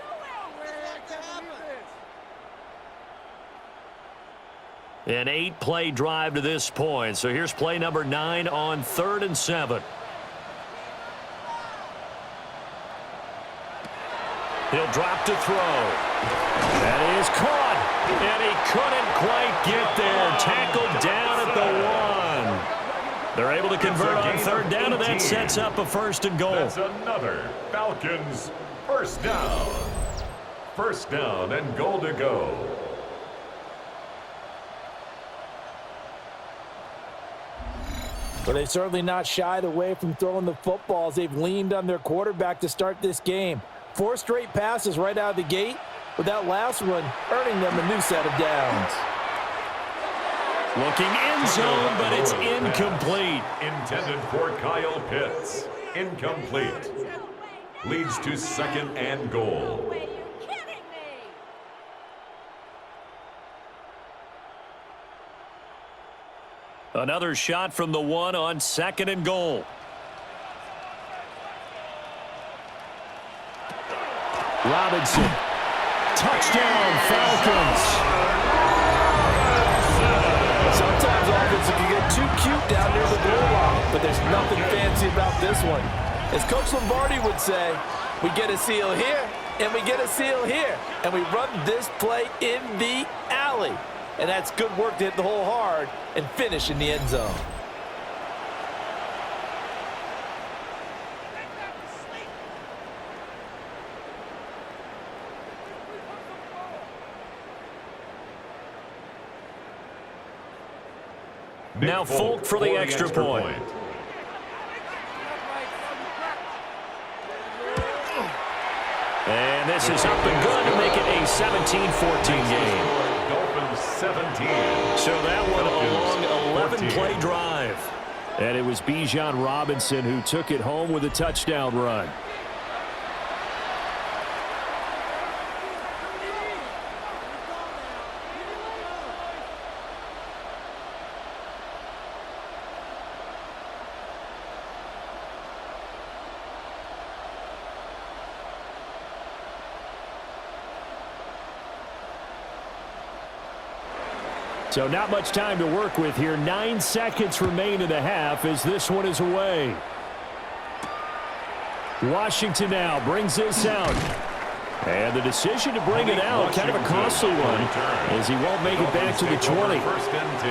An 8-play drive to this point, so here's play number 9 on 3rd and 7. He'll drop to throw. That is caught, and he couldn't quite get there. Tackled down at the 1. They're able to convert on 3rd down, and that sets up a 1st and goal. That's another Falcons first down. 1st down and goal to go. But they've certainly not shied away from throwing the footballs. They've leaned on their quarterback to start this game. 4 straight passes right out of the gate, with that last one earning them a new set of downs. Looking end zone, but it's incomplete. Intended for Kyle Pitts. Incomplete. Leads to 2nd and goal. Another shot from the 1 on 2nd and goal. Robinson. Touchdown, Falcons. Sometimes offense can get too cute down near the goal line, but there's nothing fancy about this one. As Coach Lombardi would say, we get a seal here, and we get a seal here, and we run this play in the alley. And that's good work to hit the hole hard and finish in the end zone. Now Folk for the extra point. And this is up and good to make it a 17-14 game. Dolphins 17. So that one a long 11-play drive. And it was Bijan Robinson who took it home with a touchdown run. So not much time to work with here. 9 seconds remain in the half as this one is away. Washington now brings this out. And the decision to bring it out, kind of a costly one, as he won't make it back to the 20. First and 10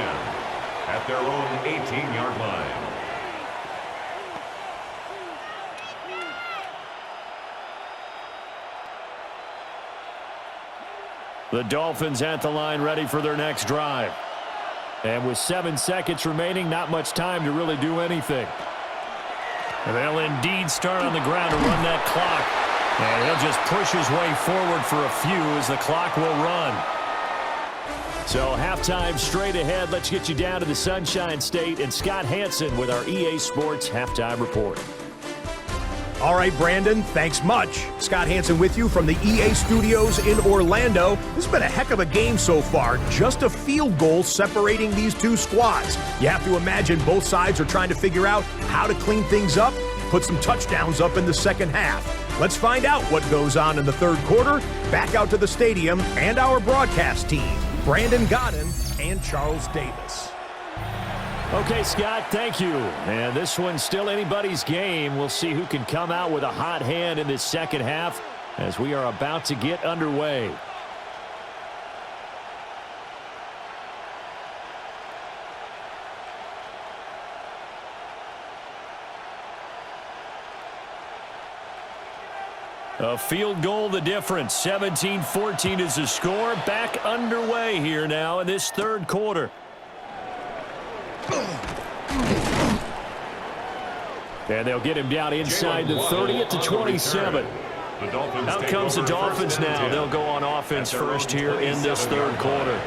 at their own 18-yard line. The Dolphins at the line ready for their next drive. And with 7 seconds remaining, not much time to really do anything. And they'll indeed start on the ground to run that clock. And he'll just push his way forward for a few as the clock will run. So halftime straight ahead. Let's get you down to the Sunshine State and Scott Hansen with our EA Sports Halftime Report. All right, Brandon, thanks much. Scott Hansen with you from the EA Studios in Orlando. This has been a heck of a game so far. Just a field goal separating these two squads. You have to imagine both sides are trying to figure out how to clean things up, put some touchdowns up in the second half. Let's find out what goes on in the third quarter. Back out to the stadium and our broadcast team, Brandon Godden and Charles Davis. Okay, Scott, thank you. And this one's still anybody's game. We'll see who can come out with a hot hand in this second half as we are about to get underway. A field goal the difference. 17-14 is the score. Back underway here now in this third quarter. And they'll get him down inside the 30 at the 27. Out comes the Dolphins now. They'll go on offense first here in this third quarter.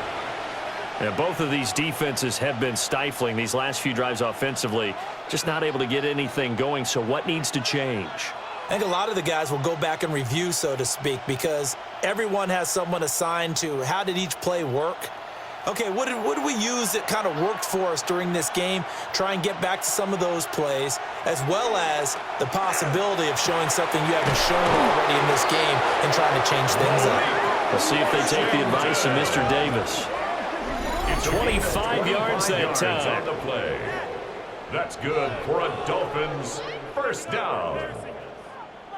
And both of these defenses have been stifling these last few drives offensively. Just not able to get anything going. So what needs to change? I think a lot of the guys will go back and review, so to speak, because everyone has someone assigned to how did each play work. Okay, what did we use that kind of worked for us during this game? Try and get back to some of those plays, as well as the possibility of showing something you haven't shown already in this game and trying to change things up. We'll see if they take the advice of Mr. Davis. 25 yards that time. On the play. That's good for a Dolphins first down.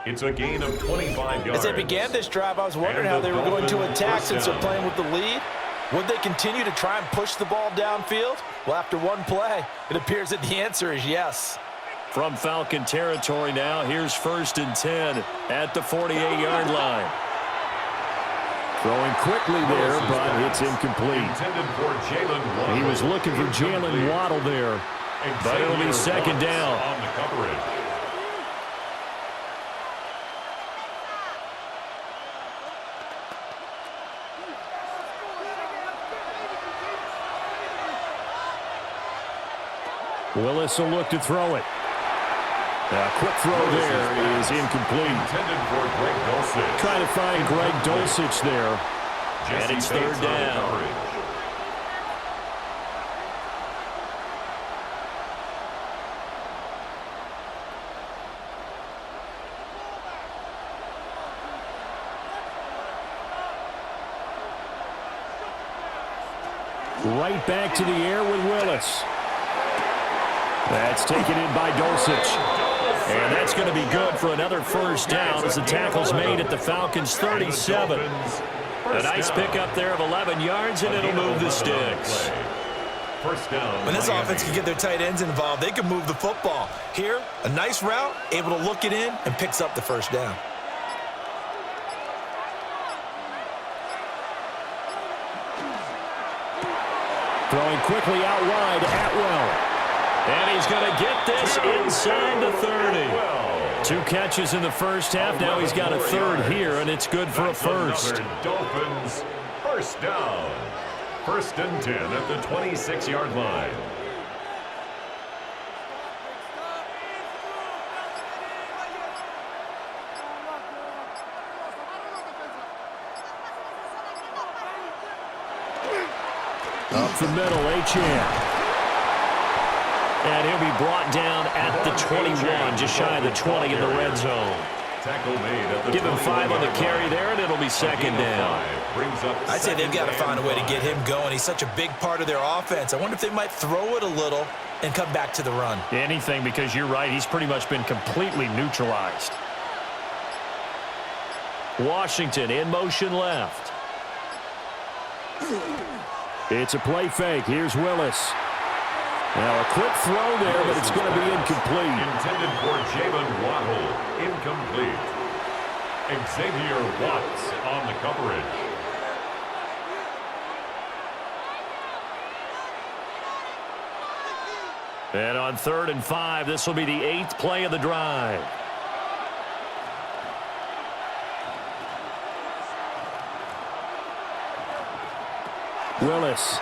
It's a gain of 25 yards. As they began this drive, I was wondering how they were going to attack since they're playing with the lead. Would they continue to try and push the ball downfield? Well, after one play, it appears that the answer is yes. From Falcon territory now, here's 1st and 10 at the 48-yard line. Throwing quickly there, but it's incomplete. He was looking for Jalen Waddle there, but it'll be second down. On the coverage. Willis will look to throw it. A quick throw there is incomplete. Intended for Greg Dulcich. Trying to find Greg Dulcich there. And it's third down. Right back to the air with Willis. That's taken in by Dulcich. And that's going to be good for another first down as the tackle's made at the Falcons' 37. A nice pickup there of 11 yards, and it'll move the sticks. When this offense can get their tight ends involved, they can move the football. Here, a nice route, able to look it in, and picks up the first down. Throwing quickly out wide, Atwell. And he's going to get this inside the 30. 2 catches in the first half. Now he's got a third here, and it's good for a first. Dolphins first down. 1st and 10 at the 26-yard line. Up the middle, Achane. And he'll be brought down at the 21, just shy of the 20 in the red zone. Tackle made at the Give him 5 on the carry there, and it'll be second down. I'd say they've got to find a way to get him going. He's such a big part of their offense. I wonder if they might throw it a little and come back to the run. Anything, because you're right. He's pretty much been completely neutralized. Washington in motion left. It's a play fake. Here's Willis. Now a quick throw there, but it's going to be incomplete. Intended for Jahan Waddle. Incomplete. Xavier Watts on the coverage. And on 3rd and 5, this will be the 8th play of the drive. Willis.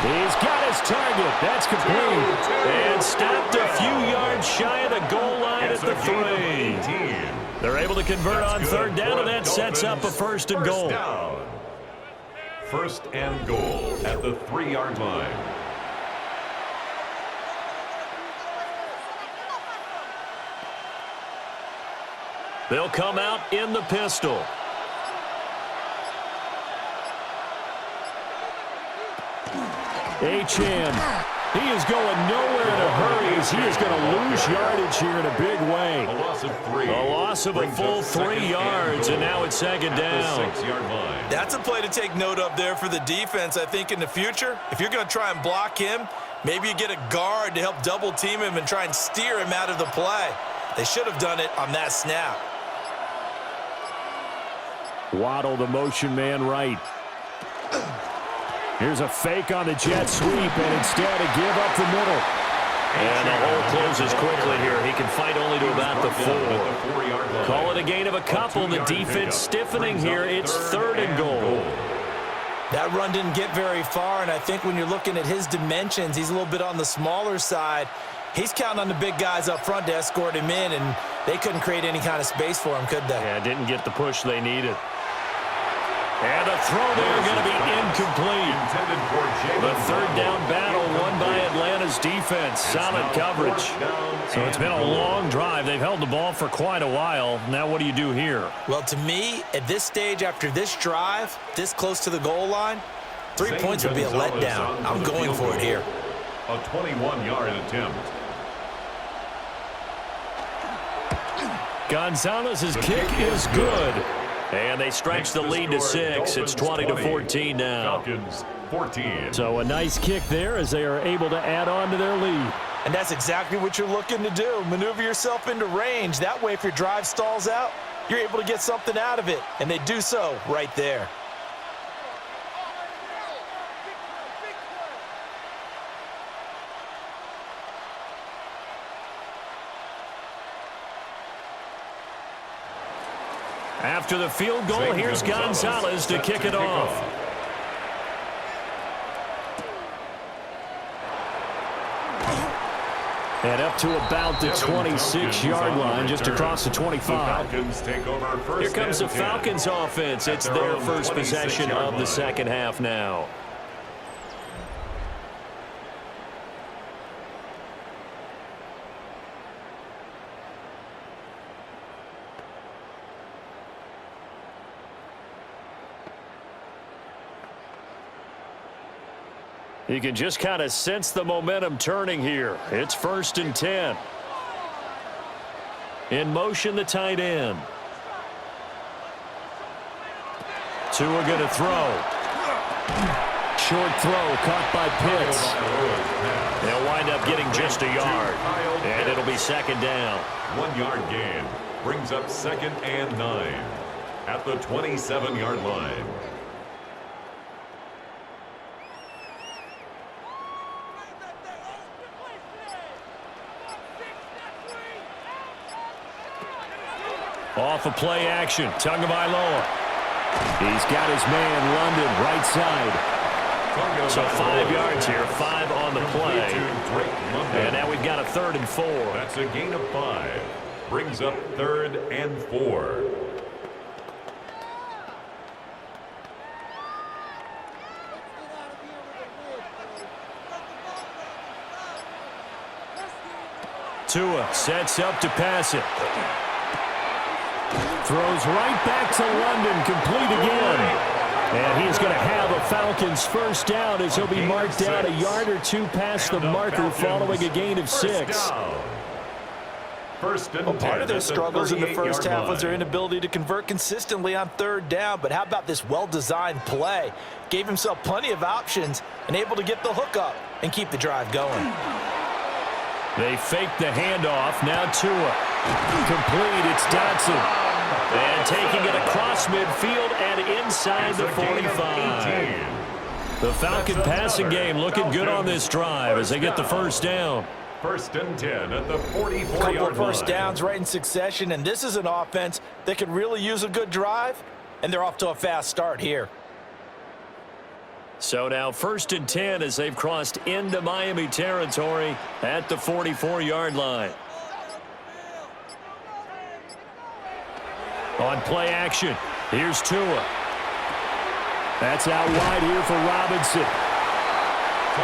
He's got his target. That's complete. And stopped a few yards shy of the goal line at the 3. They're able to convert on 3rd down, and that sets up a 1st and goal. 1st and goal at the 3-yard line. They'll come out in the pistol. Jahan. He is going nowhere in a hurry as he is going to lose yardage here in a big way. A loss of 3. A loss of a full 3 yards, and now it's 2nd down. 6-yard line. That's a play to take note of there for the defense. I think in the future, if you're going to try and block him, maybe you get a guard to help double team him and try and steer him out of the play. They should have done it on that snap. Waddle, the motion man right. Here's a fake on the jet sweep, and instead a give up the middle. And the hole closes quickly here. He can fight only to about the 4. Call it a gain of a couple. The defense stiffening here. It's 3rd and goal. That run didn't get very far, and I think when you're looking at his dimensions, he's a little bit on the smaller side. He's counting on the big guys up front to escort him in, and they couldn't create any kind of space for him, could they? Yeah, didn't get the push they needed. And a throw there going to be incomplete. The 3rd down battle won by Atlanta's defense. Solid coverage. So it's been a long drive. They've held the ball for quite a while. Now what do you do here? Well, to me, at this stage, after this drive, this close to the goal line, 3 points would be a letdown. I'm going for it here. A 21-yard attempt. Gonzalez's kick is good. And they stretch the lead to 6. It's 20-14 now. Falcons 14. So a nice kick there as they are able to add on to their lead. And that's exactly what you're looking to do. Maneuver yourself into range. That way, if your drive stalls out, you're able to get something out of it. And they do so right there. After the field goal, here's Gonzalez to kick it off. And up to about the 26-yard line, just across the 25. Here comes the Falcons offense. It's their first possession of the 2nd half now. You can just kind of sense the momentum turning here. It's 1st and 10. In motion, the tight end. Tua going to throw. Short throw caught by Pitts. They'll wind up getting just a yard. And it'll be 2nd down. 1-yard gain brings up 2nd and 9 at the 27-yard line. Off of play action, Tagovailoa. He's got his man, London, right side. So 5 yards here, 5 on the play. And now we've got a 3rd and 4. That's a gain of 5. Brings up 3rd and 4. Tua sets up to pass it. Throws right back to London, complete again. And he's going to have a Falcons first down as he'll be marked down a yard or two past the marker following a gain of 6. Part of their struggles in the first half was their inability to convert consistently on third down. But how about this well-designed play? Gave himself plenty of options and able to get the hook up and keep the drive going. They fake the handoff. Now Tua. Complete. It's Dotson. And taking it across midfield and inside the 45. The Falcon passing game looking good on this drive as they get the first down. 1st and 10 at the 44-yard line. Couple of first downs right in succession, and this is an offense that could really use a good drive, and they're off to a fast start here. So now 1st and 10 as they've crossed into Miami territory at the 44-yard line. On play action, here's Tua. That's out wide here for Robinson.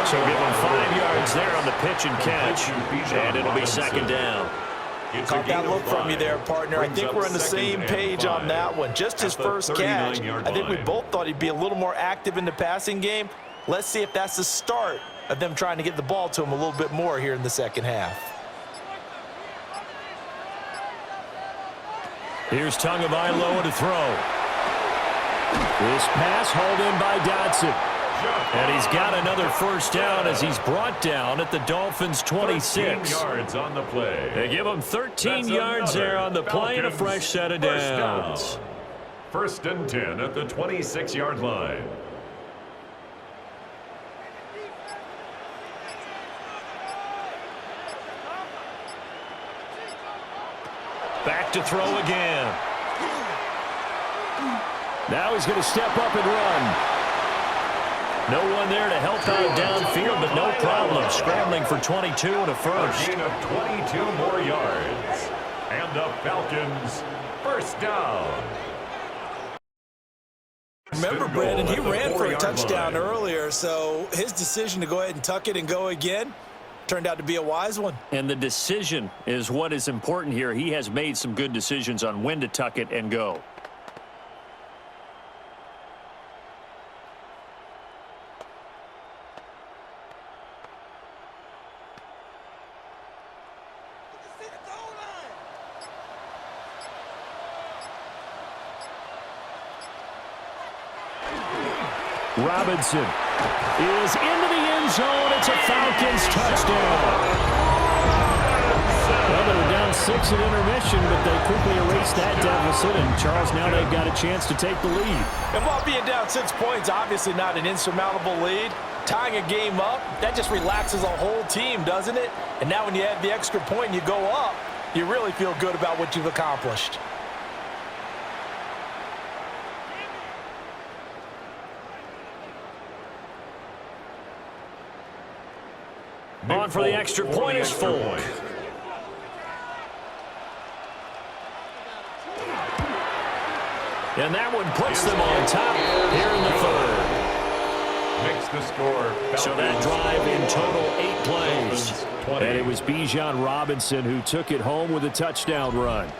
So give him 5 yards there on the pitch and catch, and it'll be 2nd down. Caught that look from you there, partner. I think we're on the same page on that one. Just his first catch. I think we both thought he'd be a little more active in the passing game. Let's see if that's the start of them trying to get the ball to him a little bit more here in the second half. Here's Tagovailoa to throw. This pass hauled in by Dotson. And he's got another first down as he's brought down at the Dolphins' 26. 13 yards on the play. They give him 13 yards there on the play and a fresh set of downs. 1st and 10 at the 26-yard line. Back to throw again. Now he's going to step up and run. No one there to help out downfield, but no problem. Scrambling for 22 and a first. A gain of 22 more yards. And the Falcons first down. Remember, Brandon, he ran for a touchdown earlier, so his decision to go ahead and tuck it and go again turned out to be a wise one. And the decision is what is important here. He has made some good decisions on when to tuck it and go. Robinson is into the end zone. It's a Falcons touchdown. Well, they were down 6 at intermission, but they quickly erased that deficit. And Charles, now they've got a chance to take the lead. And while being down 6 points, obviously not an insurmountable lead, tying a game up, that just relaxes a whole team, doesn't it? And now when you add the extra point and you go up, you really feel good about what you've accomplished. On for the extra point is Folk. And that one puts them on top here in the third. Makes the score. So that drive in total 8 plays. And it was Bijan Robinson who took it home with a touchdown run.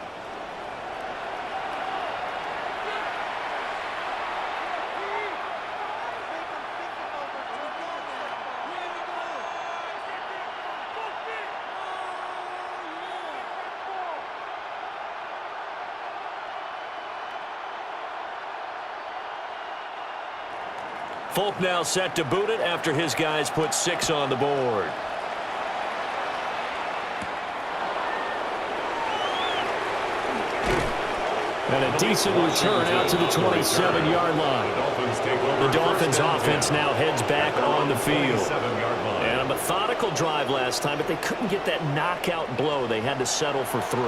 Folk now set to boot it after his guys put 6 on the board. And a decent return out to the 27-yard line. The Dolphins offense now heads back on the field. And a methodical drive last time, but they couldn't get that knockout blow. They had to settle for 3.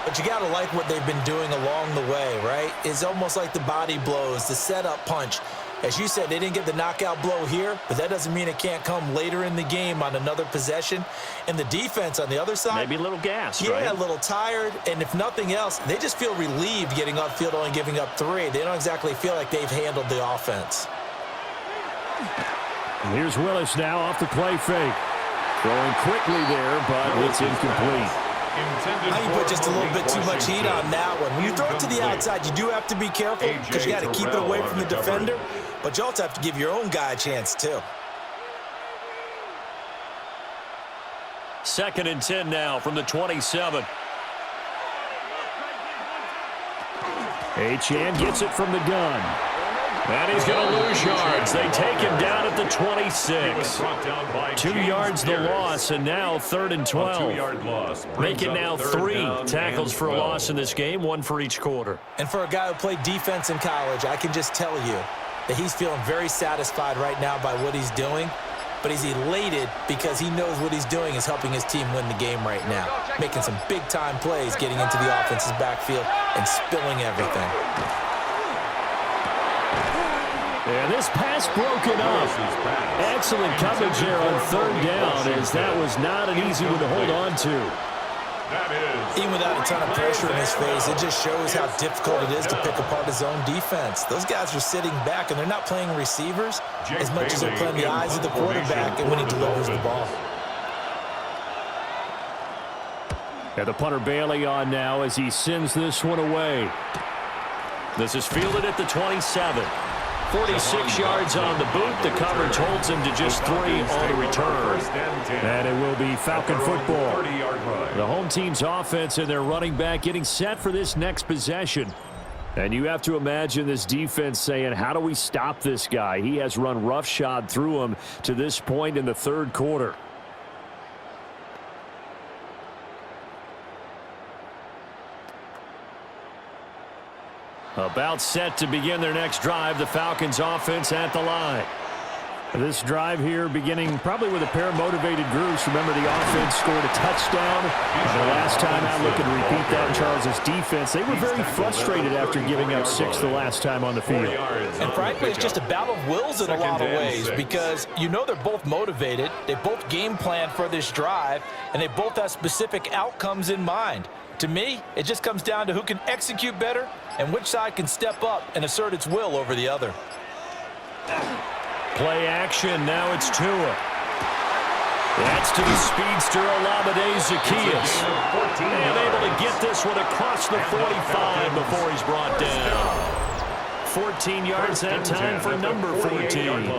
But you got to like what they've been doing along the way, right? It's almost like the body blows, the setup punch. As you said, they didn't get the knockout blow here, but that doesn't mean it can't come later in the game on another possession. And the defense on the other side, maybe a little gassed, right? Yeah, a little tired. And if nothing else, they just feel relieved getting upfield only giving up 3. They don't exactly feel like they've handled the offense. Here's Willis now off the play fake. Throwing quickly there, but it's incomplete. Now you put just a little bit too much heat on that one. When you throw it to the outside, you do have to be careful because you got to keep it away from the defender, but you also have to give your own guy a chance too. 2nd and 10 now from the 27. Jahan gets it from the gun. And he's going to lose yards. They take him down at the 26. 2 yards the loss, and now 3rd and 12. Make it now 3 tackles for a loss in this game, 1 for each quarter. And for a guy who played defense in college, I can just tell you that he's feeling very satisfied right now by what he's doing. But he's elated because he knows what he's doing is helping his team win the game right now. Making some big-time plays, getting into the offense's backfield, and spilling everything. And this pass broken up. Excellent coverage there on 3rd down, as that was not an easy one to hold on to. Even without a ton of pressure in his face, it just shows how difficult it is to pick apart his own defense. Those guys are sitting back, and they're not playing receivers as much as they're playing the eyes of the quarterback and when he delivers the ball. And the punter Bailey on now as he sends this one away. This is fielded at the 27. 46 yards on the boot. The coverage holds him to just 3 on the return. And it will be Falcon football. The home team's offense and their running back getting set for this next possession. And you have to imagine this defense saying, how do we stop this guy? He has run roughshod through him to this point in the 3rd quarter. About set to begin their next drive, the Falcons offense at the line. This drive here beginning probably with a pair of motivated groups. Remember, the offense scored a touchdown. The last time out, looking to repeat that, Charles' defense, they were very frustrated after giving up 6 the last time on the field. And frankly, it's just a battle of wills in a lot of ways because you know they're both motivated. They both game plan for this drive, and they both have specific outcomes in mind. To me, it just comes down to who can execute better and which side can step up and assert its will over the other. Play action. Now it's Tua. That's to the speedster, Olamide Zaccheaus. And able to get this one across the 45 before he's brought down. 14 yards that time for number 14.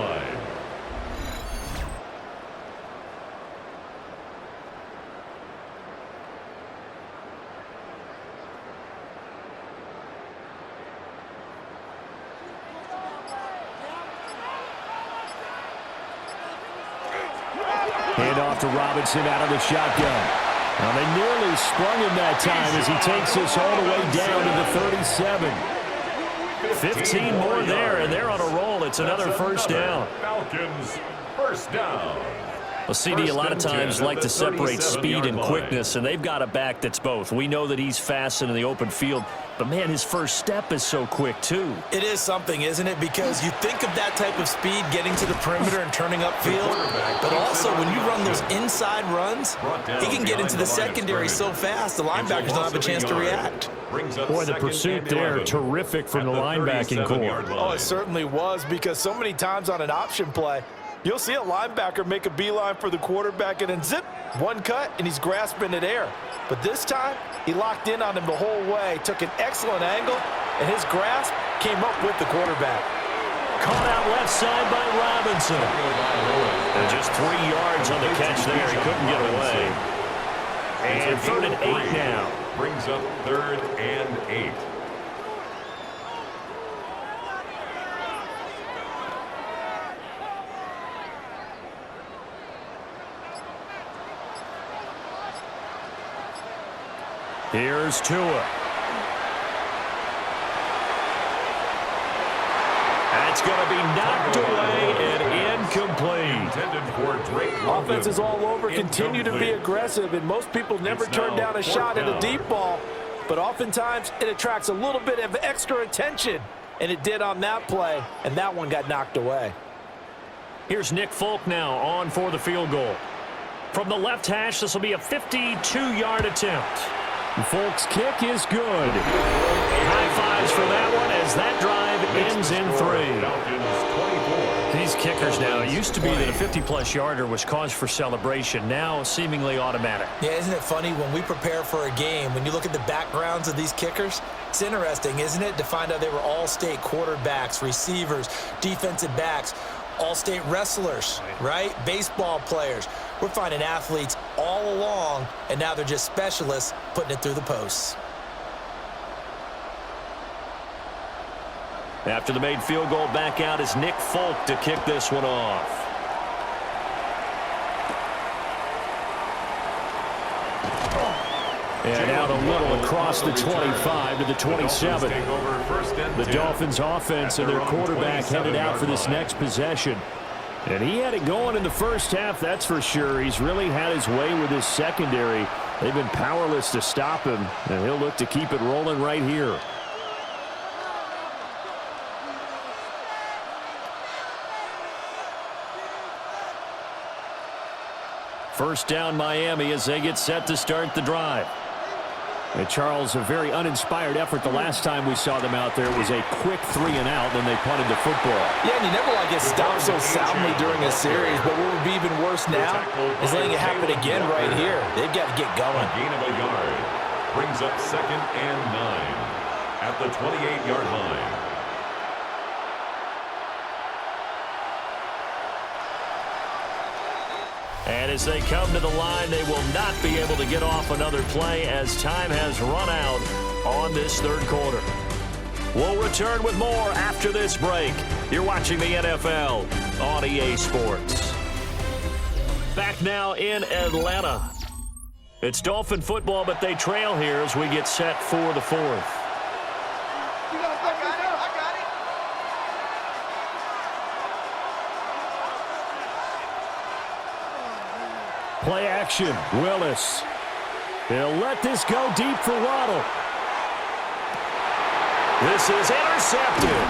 Hand off to Robinson out of the shotgun. Now they nearly sprung him that time as he takes this all the way down to the 37. 15 more there, and they're on a roll. It's another first down. Falcons, first down. Well, CD, a lot of times like to separate speed and quickness, and they've got a back that's both. We know that he's fast in the open field, but, man, his first step is so quick, too. It is something, isn't it? Because you think of that type of speed getting to the perimeter and turning upfield, but also when you run those inside runs, he can get into the secondary so fast the linebackers don't have a chance to react. Boy, the pursuit there, terrific from the linebacking core. Oh, it certainly was, because so many times on an option play, you'll see a linebacker make a beeline for the quarterback and then zip, one cut, and he's grasping at air. But this time, he locked in on him the whole way, took an excellent angle, and his grasp came up with the quarterback. Caught out left side by Robinson. And just 3 yards on the catch there. He couldn't get away. And 3rd and 8 now. Brings up 3rd and 8. Here's Tua. That's going to be knocked away and incomplete. Offense is all over, continue to be aggressive, and most people never turn down a shot at a deep ball, but oftentimes it attracts a little bit of extra attention, and it did on that play, and that one got knocked away. Here's Nick Folk now on for the field goal. From the left hash, this will be a 52-yard attempt. Folk's kick is good. High fives for that one as that drive ends in 3. These kickers now, it used to be that a 50-plus yarder was cause for celebration. Now, seemingly automatic. Yeah, isn't it funny when we prepare for a game, when you look at the backgrounds of these kickers, it's interesting, isn't it, to find out they were all-state quarterbacks, receivers, defensive backs, all-state wrestlers, right? Baseball players. We're finding athletes all along, and now they're just specialists putting it through the posts. After the made field goal, back out is Nick Folk to kick this one off. And out a little across the 25 to the 27. The Dolphins offense and their quarterback headed out for this next possession. And he had it going in the first half, that's for sure. He's really had his way with his secondary. They've been powerless to stop him, and he'll look to keep it rolling right here. First down, Miami, as they get set to start the drive. And Charles, a very uninspired effort the last time we saw them out there was a quick 3-and-out, then they punted the football. Yeah, and you never want to get stopped so soundly during a series, but what would be even worse now is letting it happen again right here. They've got to get going. A gain of a yard brings up 2nd and 9 at the 28-yard line. And as they come to the line, they will not be able to get off another play as time has run out on this third quarter. We'll return with more after this break. You're watching the NFL on EA Sports. Back now in Atlanta. It's Dolphin football, but they trail here as we get set for the fourth. Play action, Willis. He'll let this go deep for Waddle. This is intercepted.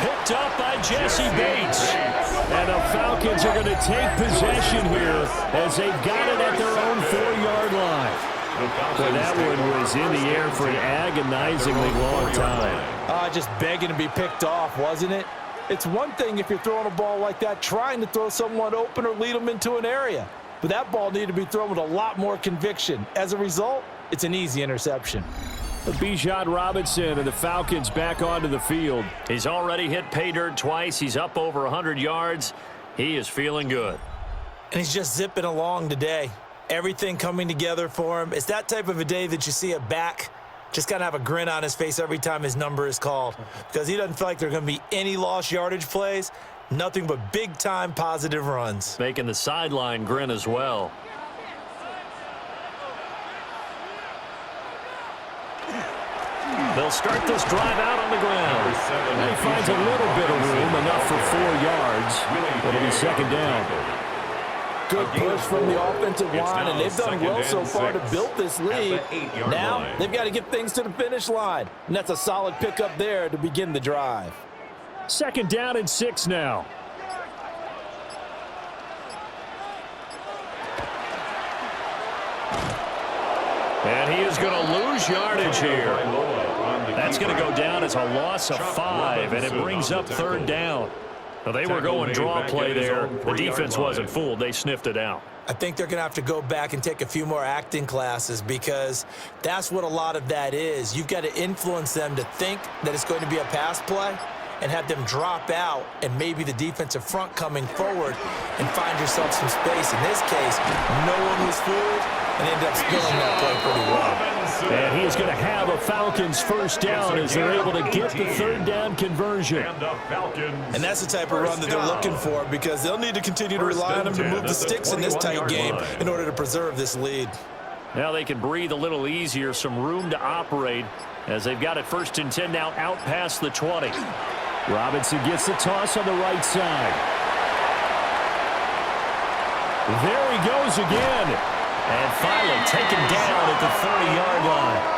Picked up by Jesse Bates. And the Falcons are going to take possession here as they've got it at their own 4-yard line. But that one was in the air for an agonizingly long time. Just begging to be picked off, wasn't it? It's one thing if you're throwing a ball like that, trying to throw someone open or lead them into an area. But that ball needed to be thrown with a lot more conviction. As a result, it's an easy interception. Bijan Robinson and the Falcons back onto the field. He's already hit pay dirt twice. He's up over 100 yards. He is feeling good. And he's just zipping along today. Everything coming together for him. It's that type of a day that you see a back just kind of have a grin on his face every time his number is called. Because he doesn't feel like there are going to be any lost yardage plays. Nothing but big-time positive runs. Making the sideline grin as well. They'll start this drive out on the ground. And he finds a little bit of room, enough for 4 yards. It'll be 2nd down. Good push from the offensive line, and they've done well so far to build this lead. Now they've got to get things to the finish line. And that's a solid pickup there to begin the drive. 2nd down and 6 now. And he is going to lose yardage here. That's going to go down as a loss of 5, and it brings up 3rd down. Well, they were going draw play there. The defense wasn't fooled. They sniffed it out. I think they're going to have to go back and take a few more acting classes because that's what a lot of that is. You've got to influence them to think that it's going to be a pass play and have them drop out and maybe the defensive front coming forward and find yourself some space. In this case, no one was fooled and ended up spilling that play pretty well. And he is going to have a Falcons 1st down as they're able to get the 3rd down conversion. And that's the type of run that they're looking for because they'll need to continue to rely on them to move the sticks in this tight game in order to preserve this lead. Now they can breathe a little easier, some room to operate as they've got it 1st and 10 now out past the 20. Robinson gets the toss on the right side. There he goes again. And finally taken down at the 30-yard line.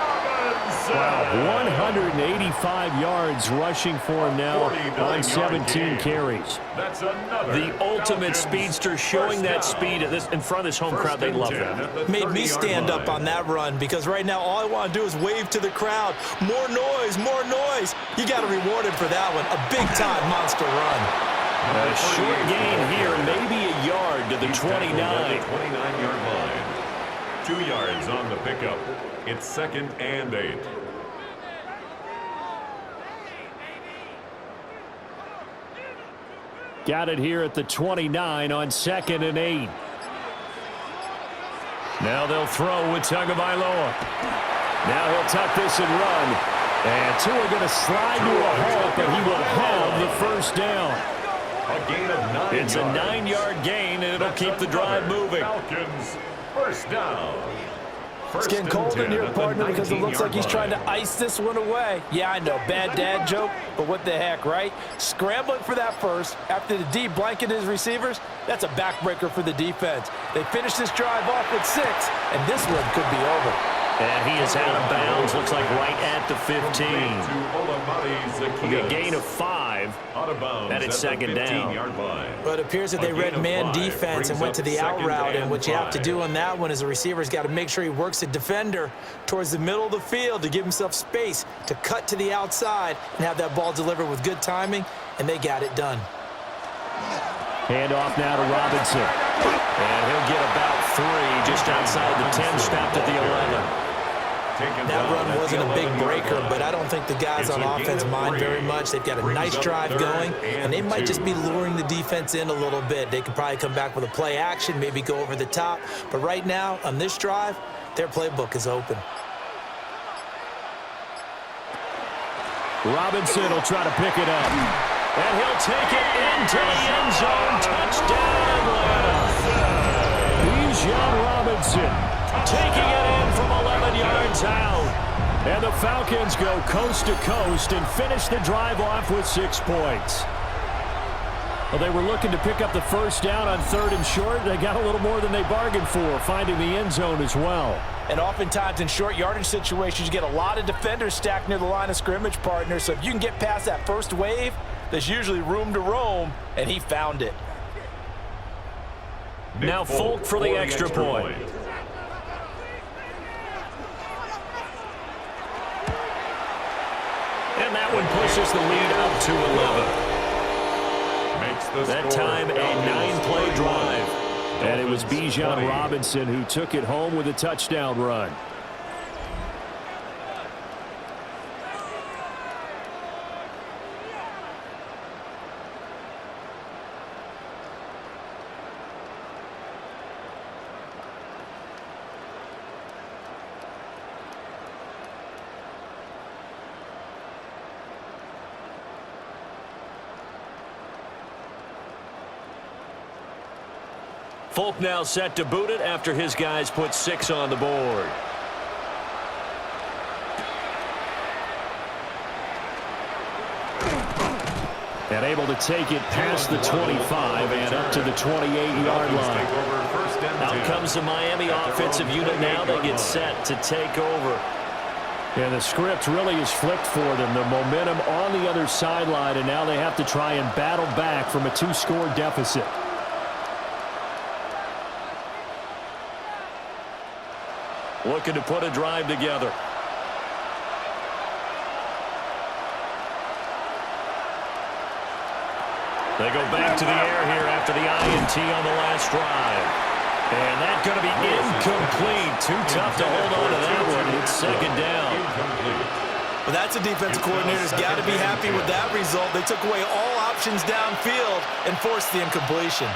Wow, 185 yards rushing for him now on 17 carries. The ultimate speedster showing that speed in front of this home crowd. They love that. Made me stand up on that run because right now all I want to do is wave to the crowd. More noise, more noise. You got to reward him for that one. A big-time monster run. A short gain here, maybe a yard to the 29. 29-yard line. 2 yards on the pickup. It's 2nd and 8. Got it here at the 29 on 2nd and 8. Now they'll throw with Tagovailoa. Now he'll tuck this and run. And Tua going to slide to a halt, but he will have the first down. A gain of 9 It's a 9-yard gain, and it'll keep the drive moving. Falcons, first down. It's getting cold in here, partner, because it looks like he's trying to ice this one away. Yeah, I know, bad dad joke, but what the heck, right? Scrambling for that first after the D blanketed his receivers, that's a backbreaker for the defense. They finish this drive off with 6, and this one could be over. And he is out of bounds, looks like right at the 15. A gain of 5. That is 2nd down. Well, it appears that they read man defense and went to the out route, and what you have to do on that one is the receiver's got to make sure he works the defender towards the middle of the field to give himself space to cut to the outside and have that ball delivered with good timing, and they got it done. Hand off now to Robinson. And he'll get about 3 just outside the 10, stopped at the 11. That run wasn't a big breaker, but I don't think the guys on offense mind very much. They've got a nice drive going, and they might just be luring the defense in a little bit. They could probably come back with a play action, maybe go over the top. But right now, on this drive, their playbook is open. Robinson will try to pick it up. And he'll take it into the end zone. Touchdown, Atlanta. Jahan Robinson taking it in from 11 yards out. And the Falcons go coast to coast and finish the drive off with 6 points. Well, they were looking to pick up the first down on 3rd and short. They got a little more than they bargained for, finding the end zone as well. And oftentimes in short yardage situations, you get a lot of defenders stacked near the line of scrimmage, partner. So if you can get past that first wave, there's usually room to roam, and he found it. Now Folk for the extra point. And that one pushes the lead up to 11. That time a 9-play drive. And it was Jahan Robinson who took it home with a touchdown run. Folk now set to boot it after his guys put 6 on the board. And able to take it past the 25 and up to the 28-yard line. Out comes the Miami offensive unit now. They get set to take over. And the script really is flipped for them. The momentum on the other sideline, and now they have to try and battle back from a 2-score deficit. Looking to put a drive together. They go back to the air here after the INT on the last drive. And that's going to be incomplete. Too tough to hold on to that one. It's 2nd down. Well, that's a defensive coordinator's got to be happy with that result. They took away all options downfield and forced the incompletion.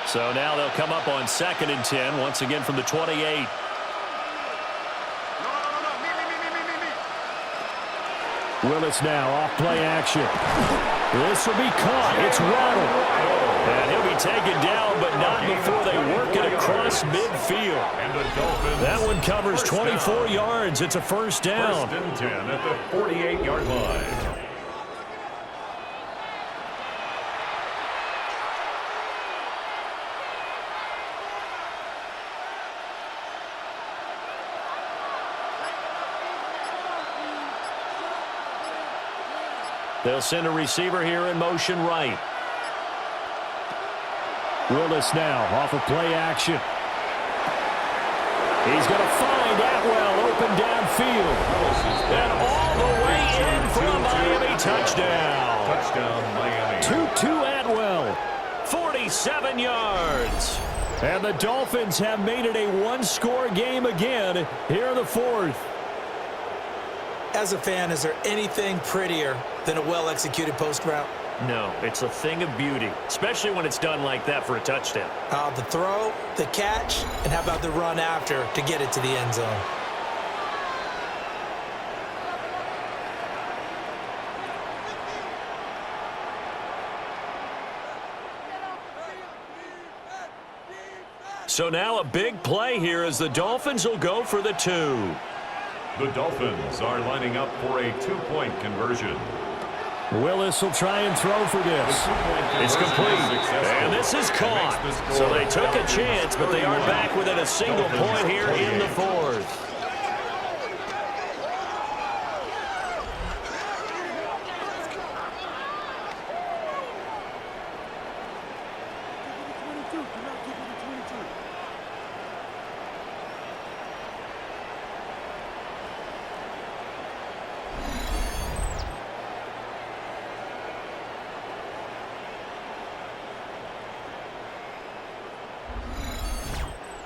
So now they'll come up on 2nd and 10, once again from the 28. Willis now off play action. This will be caught. It's Waddle. And he'll be taken down, but not before they work it across midfield. That one covers 24 yards. It's a first down. 1st and 10 at the 48-yard line. They'll send a receiver here in motion right. Willis now off of play action. He's going to find Atwell open downfield. And all the way in for a Miami touchdown. Tutu Atwell, 47 yards. And the Dolphins have made it a one-score game again here in the fourth. As a fan, is there anything prettier than a well-executed post route? No, it's a thing of beauty, especially when it's done like that for a touchdown. The throw, the catch, and how about the run after to get it to the end zone? So now a big play here as the Dolphins will go for the 2. The Dolphins are lining up for a two-point conversion. Willis will try and throw for this. It's complete. And this is caught. So they took a chance, but they are back within a single point here in the fourth.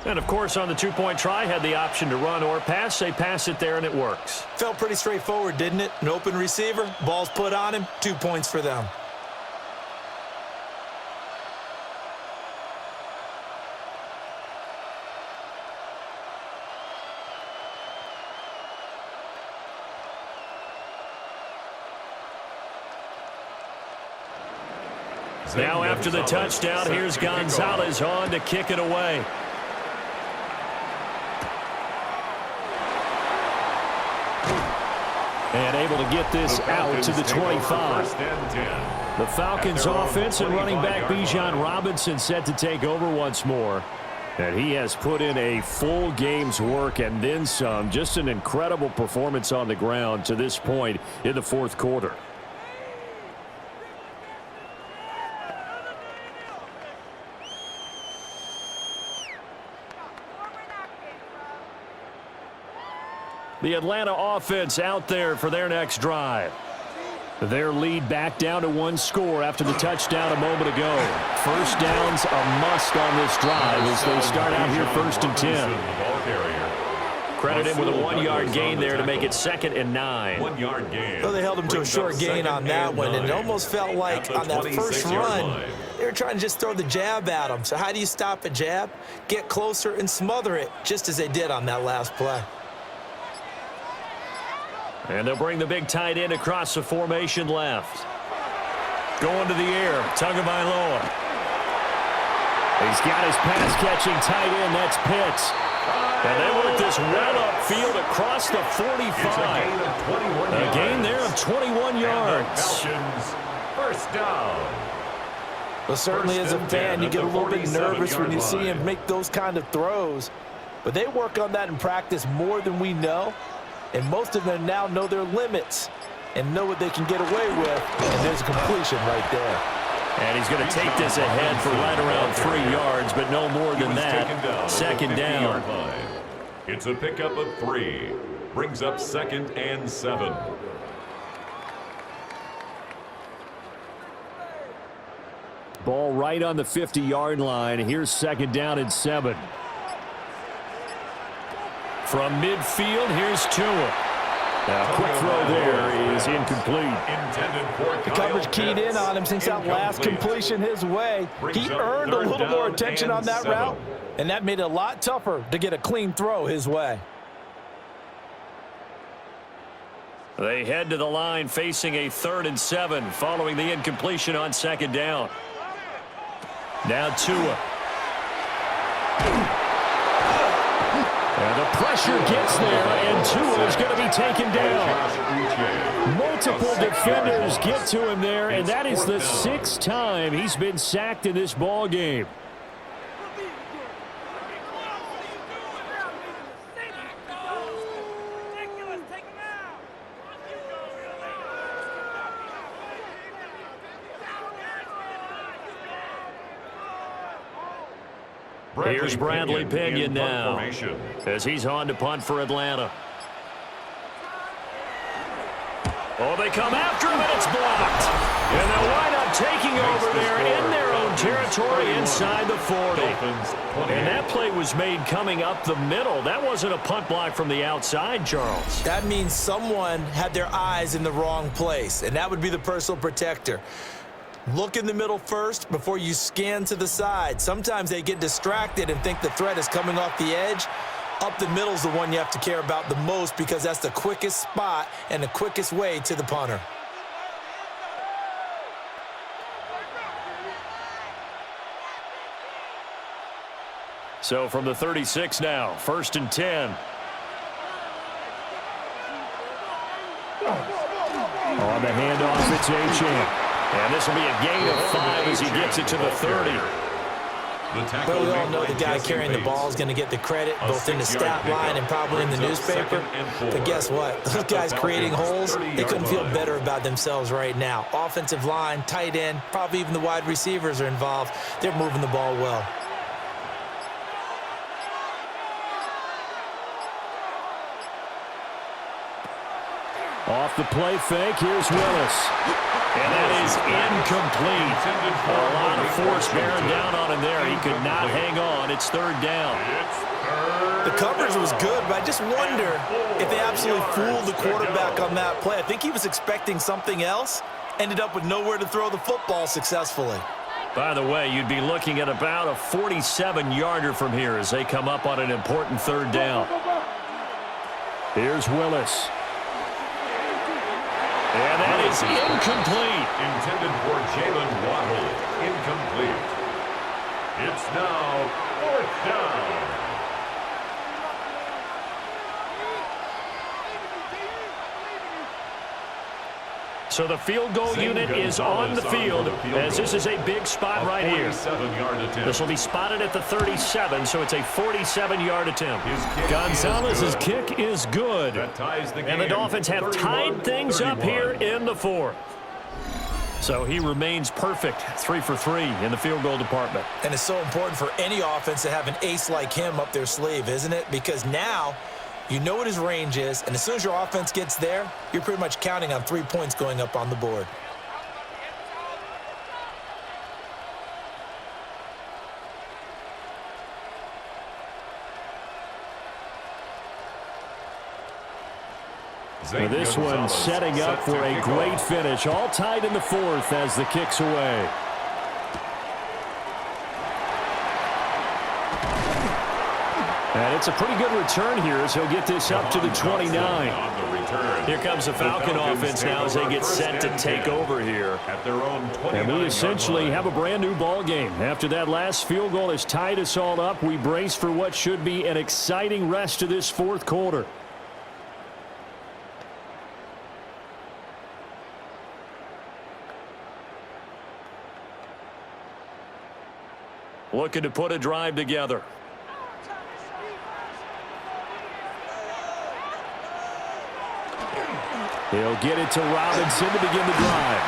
And, of course, on the two-point try, had the option to run or pass. They pass it there, and it works. Felt pretty straightforward, didn't it? An open receiver, ball's put on him, 2 points for them. Now after the touchdown, here's Gonzalez on to kick it away. And able to get this out to the 25. The Falcons offense and running back Bijan Robinson set to take over once more. And he has put in a full game's work and then some. Just an incredible performance on the ground to this point in the fourth quarter. The Atlanta offense out there for their next drive. Their lead back down to one score after the touchdown a moment ago. First down's a must on this drive as they start out here 1st and 10. Credit him with a 1-yard gain there to make it 2nd and 9. 1-yard gain. Well, they held him to a short gain on that one, and it almost felt like on that first run, they were trying to just throw the jab at him. So how do you stop a jab? Get closer and smother it, just as they did on that last play. And they'll bring the big tight end across the formation left. Going to the air, Tagovailoa. He's got his pass-catching tight end, that's Pitts. And they work this well upfield across the 45. A gain there of 21 yards. First down. Well, certainly as a fan, you get a little bit nervous when you see him make those kind of throws. But they work on that in practice more than we know. And most of them now know their limits and know what they can get away with. And there's a completion right there. And he's going to take this ahead for right around 3 yards, but no more than that. 2nd down. It's a pickup of 3. Brings up 2nd and 7. Ball right on the 50-yard line. Here's 2nd down and 7. From midfield, here's Tua. Now, quick throw there is incomplete. The coverage keyed in on him since that last completion his way. He earned a little more attention on that route, and that made it a lot tougher to get a clean throw his way. They head to the line facing a 3rd and 7 following the incompletion on 2nd down. Now Tua. And the pressure gets there, and Tua is going to be taken down. Multiple defenders get to him there, and that is the 6th time he's been sacked in this ball game. Here's Bradley Pinion now as he's on to punt for Atlanta. Oh, they come after him, and it's blocked. And they'll line up taking over there in their own territory inside the 40. And that play was made coming up the middle. That wasn't a punt block from the outside, Charles. That means someone had their eyes in the wrong place, and that would be the personal protector. Look in the middle first before you scan to the side. Sometimes they get distracted and think the threat is coming off the edge. Up the middle is the one you have to care about the most because that's the quickest spot and the quickest way to the punter. So from the 36 now, 1st and 10. On the handoff, it's Jahan. And this will be a gain of 5 as he gets it to the 30. But we all know the guy carrying the ball is going to get the credit, both in the stat line and probably in the newspaper. But guess what? Those guys creating holes, they couldn't feel better about themselves right now. Offensive line, tight end, probably even the wide receivers are involved. They're moving the ball well. Off the play fake, here's Willis. And that is incomplete. A lot of force bearing down on him there. He could not hang on. It's 3rd down. The coverage was good, but I just wonder if they absolutely fooled the quarterback on that play. I think he was expecting something else. Ended up with nowhere to throw the football successfully. By the way, you'd be looking at about a 47-yarder from here as they come up on an important 3rd down. Here's Willis. And that is incomplete. Intended for Jalen Waddle. Incomplete. It's now 4th down. So the field goal unit is on the field as this is a big spot right here. This will be spotted at the 37, so it's a 47-yard attempt. Gonzalez's kick is good. And the Dolphins have tied things up here in the 4th. So he remains perfect, 3 for 3 in the field goal department. And it's so important for any offense to have an ace like him up their sleeve, isn't it? Because now you know what his range is, and as soon as your offense gets there, you're pretty much counting on 3 points going up on the board. Now this one setting up for a great finish. All tied in the 4th as the kick's away. And it's a pretty good return here as he'll get this up to the 29. Here comes the Falcon offense now as they get set to take over here. And we essentially have a brand new ball game. After that last field goal has tied us all up, we brace for what should be an exciting rest of this 4th quarter. Looking to put a drive together. He'll get it to Robinson to begin the drive.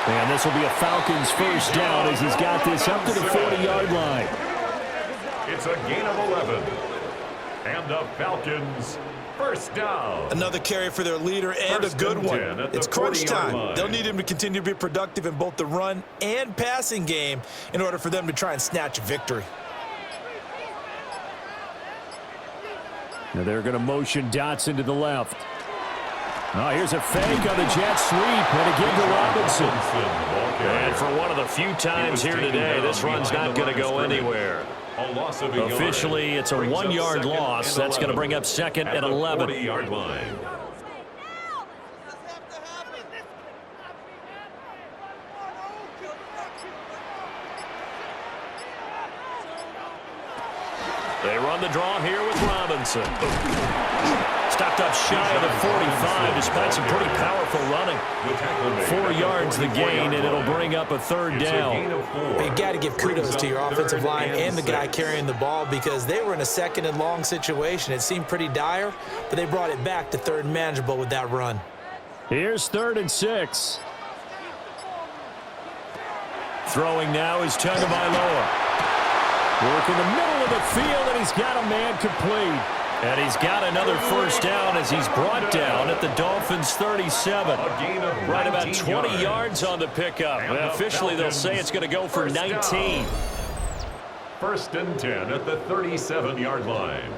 And this will be a Falcons 1st down as he's got this up to the 40-yard line. It's a gain of 11. And the Falcons 1st down. Another carry for their leader and a good one. It's crunch time. They'll need him to continue to be productive in both the run and passing game in order for them to try and snatch a victory. Now they're going to motion Dotson to the left. Oh, here's a fake on the jet sweep, and again to Robinson. And for one of the few times here today, this run's not going to go anywhere. Officially, it's a 1-yard loss. That's going to bring up 2nd and 11. They run the draw here with Robinson. Stopped up shy of the 45 despite some pretty powerful running. 4 yards the gain, and it'll bring up a 3rd down. You got to give kudos to your offensive line and the guy carrying the ball because they were in a 2nd and long situation. It seemed pretty dire, but they brought it back to 3rd and manageable with that run. Here's 3rd and 6. Throwing now is Tagovailoa. Work in the middle of the field, and he's got a man complete. And he's got another first down as he's brought down at the Dolphins' 37. Right about 20 yards on the pickup. Officially, they'll say it's going to go for 19. First and 10 at the 37-yard line.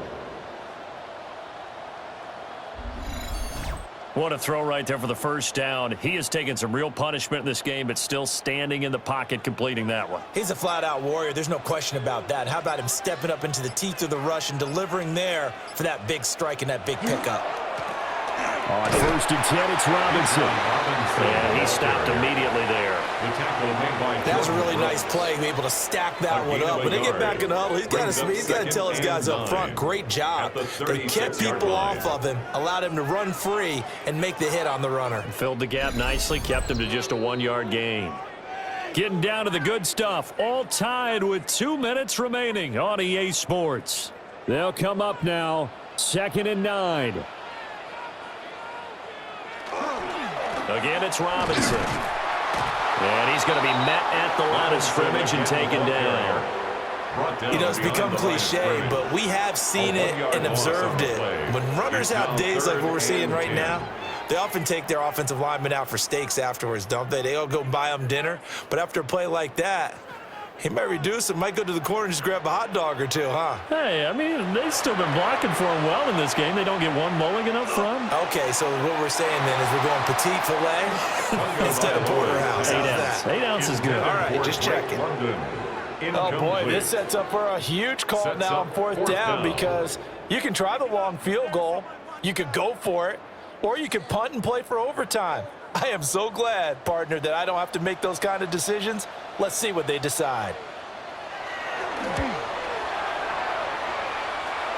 What a throw right there for the first down. He has taken some real punishment in this game, but still standing in the pocket completing that one. He's a flat-out warrior. There's no question about that. How about him stepping up into the teeth of the rush and delivering there for that big strike and that big pickup? On first and 10, it's Robinson. Yeah, he stopped immediately there. That was a really nice play, able to stack that one up. When they get back in the huddle, he's got to tell his guys up front, great job. They kept people off of him, allowed him to run free and make the hit on the runner. Filled the gap nicely, kept him to just a 1-yard gain. Getting down to the good stuff, all tied with 2 minutes remaining on EA Sports. They'll come up now, 2nd and 9. Again, it's Robinson. And he's going to be met at the line of scrimmage and taken down. You know, it's become cliche, but we have seen it and observed it. When runners have days like what we're seeing right now, they often take their offensive linemen out for steaks afterwards, don't they? They all go buy them dinner. But after a play like that, he might reduce it, might go to the corner and just grab a hot dog or two, huh? Hey, I mean, they've still been blocking for him well in this game. They don't get one mulligan up front. Okay, so what we're saying then is we're going petite filet instead of porterhouse. 8 ounce. 8 ounce is good. All right, just checking. Oh, boy, this sets up for a huge call now on 4th down because you can try the long field goal, you could go for it, or you could punt and play for overtime. I am so glad, partner, that I don't have to make those kind of decisions. Let's see what they decide.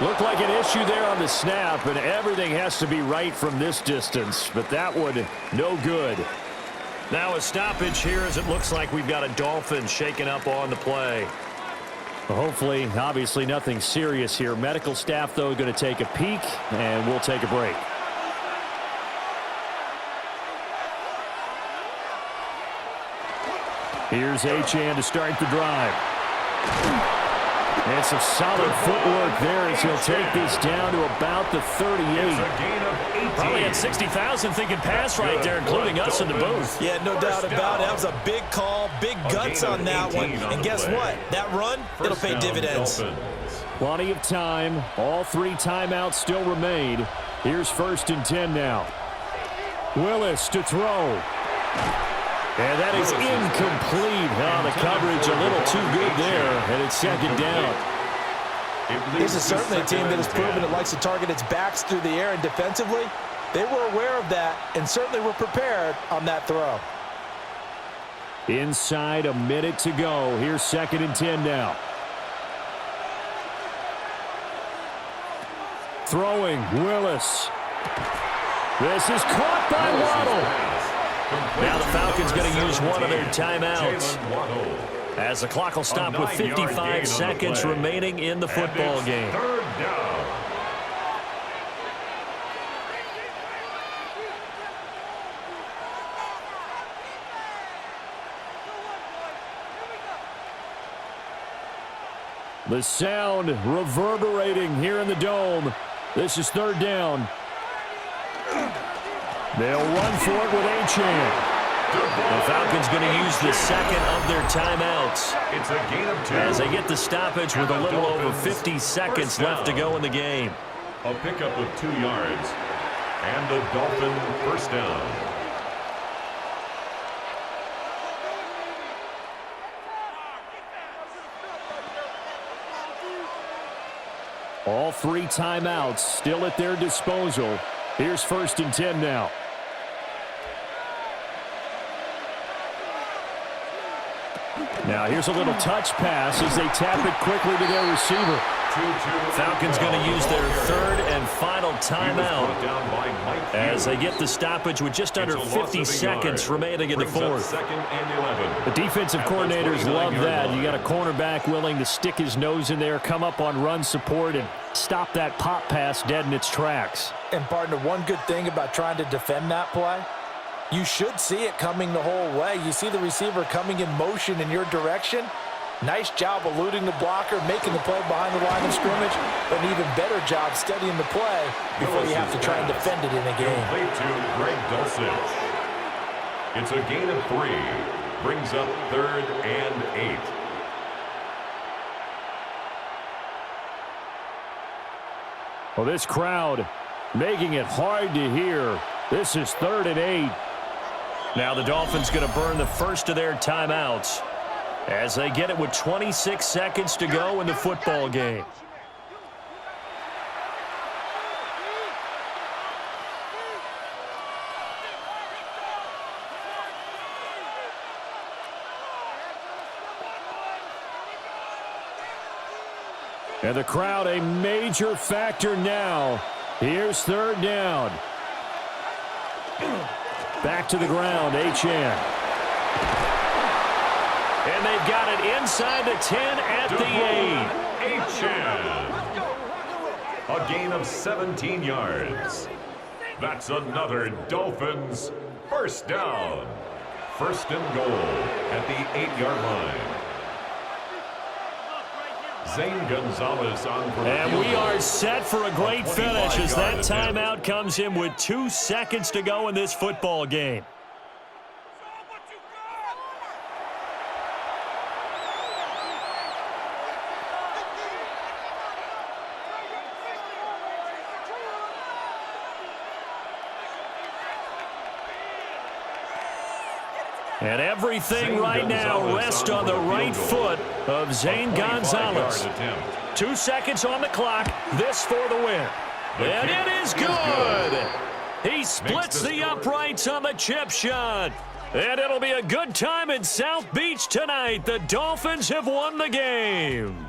Looked like an issue there on the snap, and everything has to be right from this distance. But that one, no good. Now a stoppage here as it looks like we've got a Dolphin shaking up on the play. Hopefully, obviously nothing serious here. Medical staff, though, going to take a peek, and we'll take a break. Here's Jahan to start the drive. And some solid footwork there as he'll take this down to about the 38. Probably had 60,000 thinking pass right there, including us in the booth. Yeah, no doubt about it. That was a big call, big guts on that one. And guess what? That run, it'll pay dividends. Plenty of time. All 3 timeouts still remain. Here's 1st and 10 now. Willis to throw. And that is incomplete. Oh, the coverage a little too good there, and it's 2nd down. This is certainly a team that has proven it likes to target its backs through the air, and defensively, they were aware of that and certainly were prepared on that throw. Inside a minute to go. Here's 2nd and 10 now. Throwing, Willis. This is caught by Waddle. Now the Falcons going to use one of their timeouts as the clock will stop with 55 seconds remaining in the football game. 3rd down. The sound reverberating here in the dome. This is 3rd down. They'll run for it with Jahan. The Falcons going to use the 2nd of their timeouts It's a gain of 2 as they get the stoppage with a little over 50 seconds left to go in the game. A pickup of 2 yards and the Dolphin first down. All 3 timeouts still at their disposal. Here's 1st and 10 now. Now here's a little touch pass as they tap it quickly to their receiver. Falcons going to use their 3rd and final timeout as they get the stoppage with just under 50 seconds remaining in the 4th. The defensive coordinators love that. You got a cornerback willing to stick his nose in there, come up on run support, and stop that pop pass dead in its tracks. And partner, one good thing about trying to defend that play, you should see it coming the whole way. You see the receiver coming in motion in your direction. Nice job eluding the blocker, making the play behind the line of scrimmage, but an even better job studying the play before you have to try and defend it in a game. Complete to Greg Dotson. It's a gain of 3. Brings up 3rd and 8. Well, this crowd making it hard to hear. This is 3rd and 8. Now the Dolphins going to burn the first of their timeouts as they get it with 26 seconds to go in the football game. And the crowd a major factor now. Here's 3rd down. Back to the ground, HN. And they've got it inside the 10 at the 8. A gain of 17 yards. That's another Dolphins first down. 1st and goal at the 8-yard line. Zane Gonzalez on for and we are set for a great finish as that timeout comes in with 2 seconds to go in this football game. And everything right now rests on the right foot of Zane Gonzalez. 2 seconds on the clock. This for the win. And it is good. He splits the uprights on the chip shot. And it'll be a good time in South Beach tonight. The Dolphins have won the game.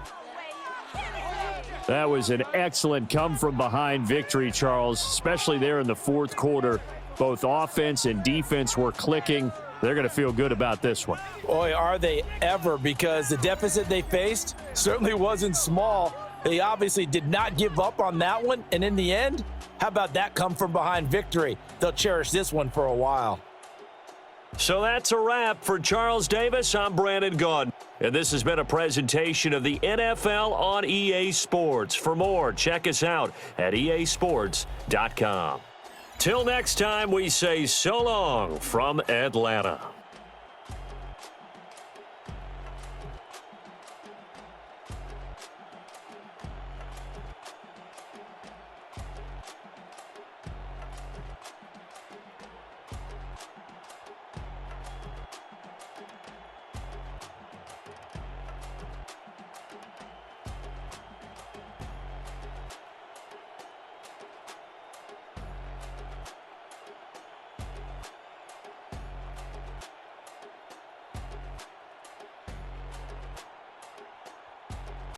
That was an excellent come-from-behind victory, Charles, especially there in the 4th quarter. Both offense and defense were clicking. They're going to feel good about this one. Boy, are they ever, because the deficit they faced certainly wasn't small. They obviously did not give up on that one, and in the end, how about that come-from-behind victory? They'll cherish this one for a while. So that's a wrap for Charles Davis. I'm Brandon Gaudin, and this has been a presentation of the NFL on EA Sports. For more, check us out at easports.com. Till next time, we say so long from Atlanta.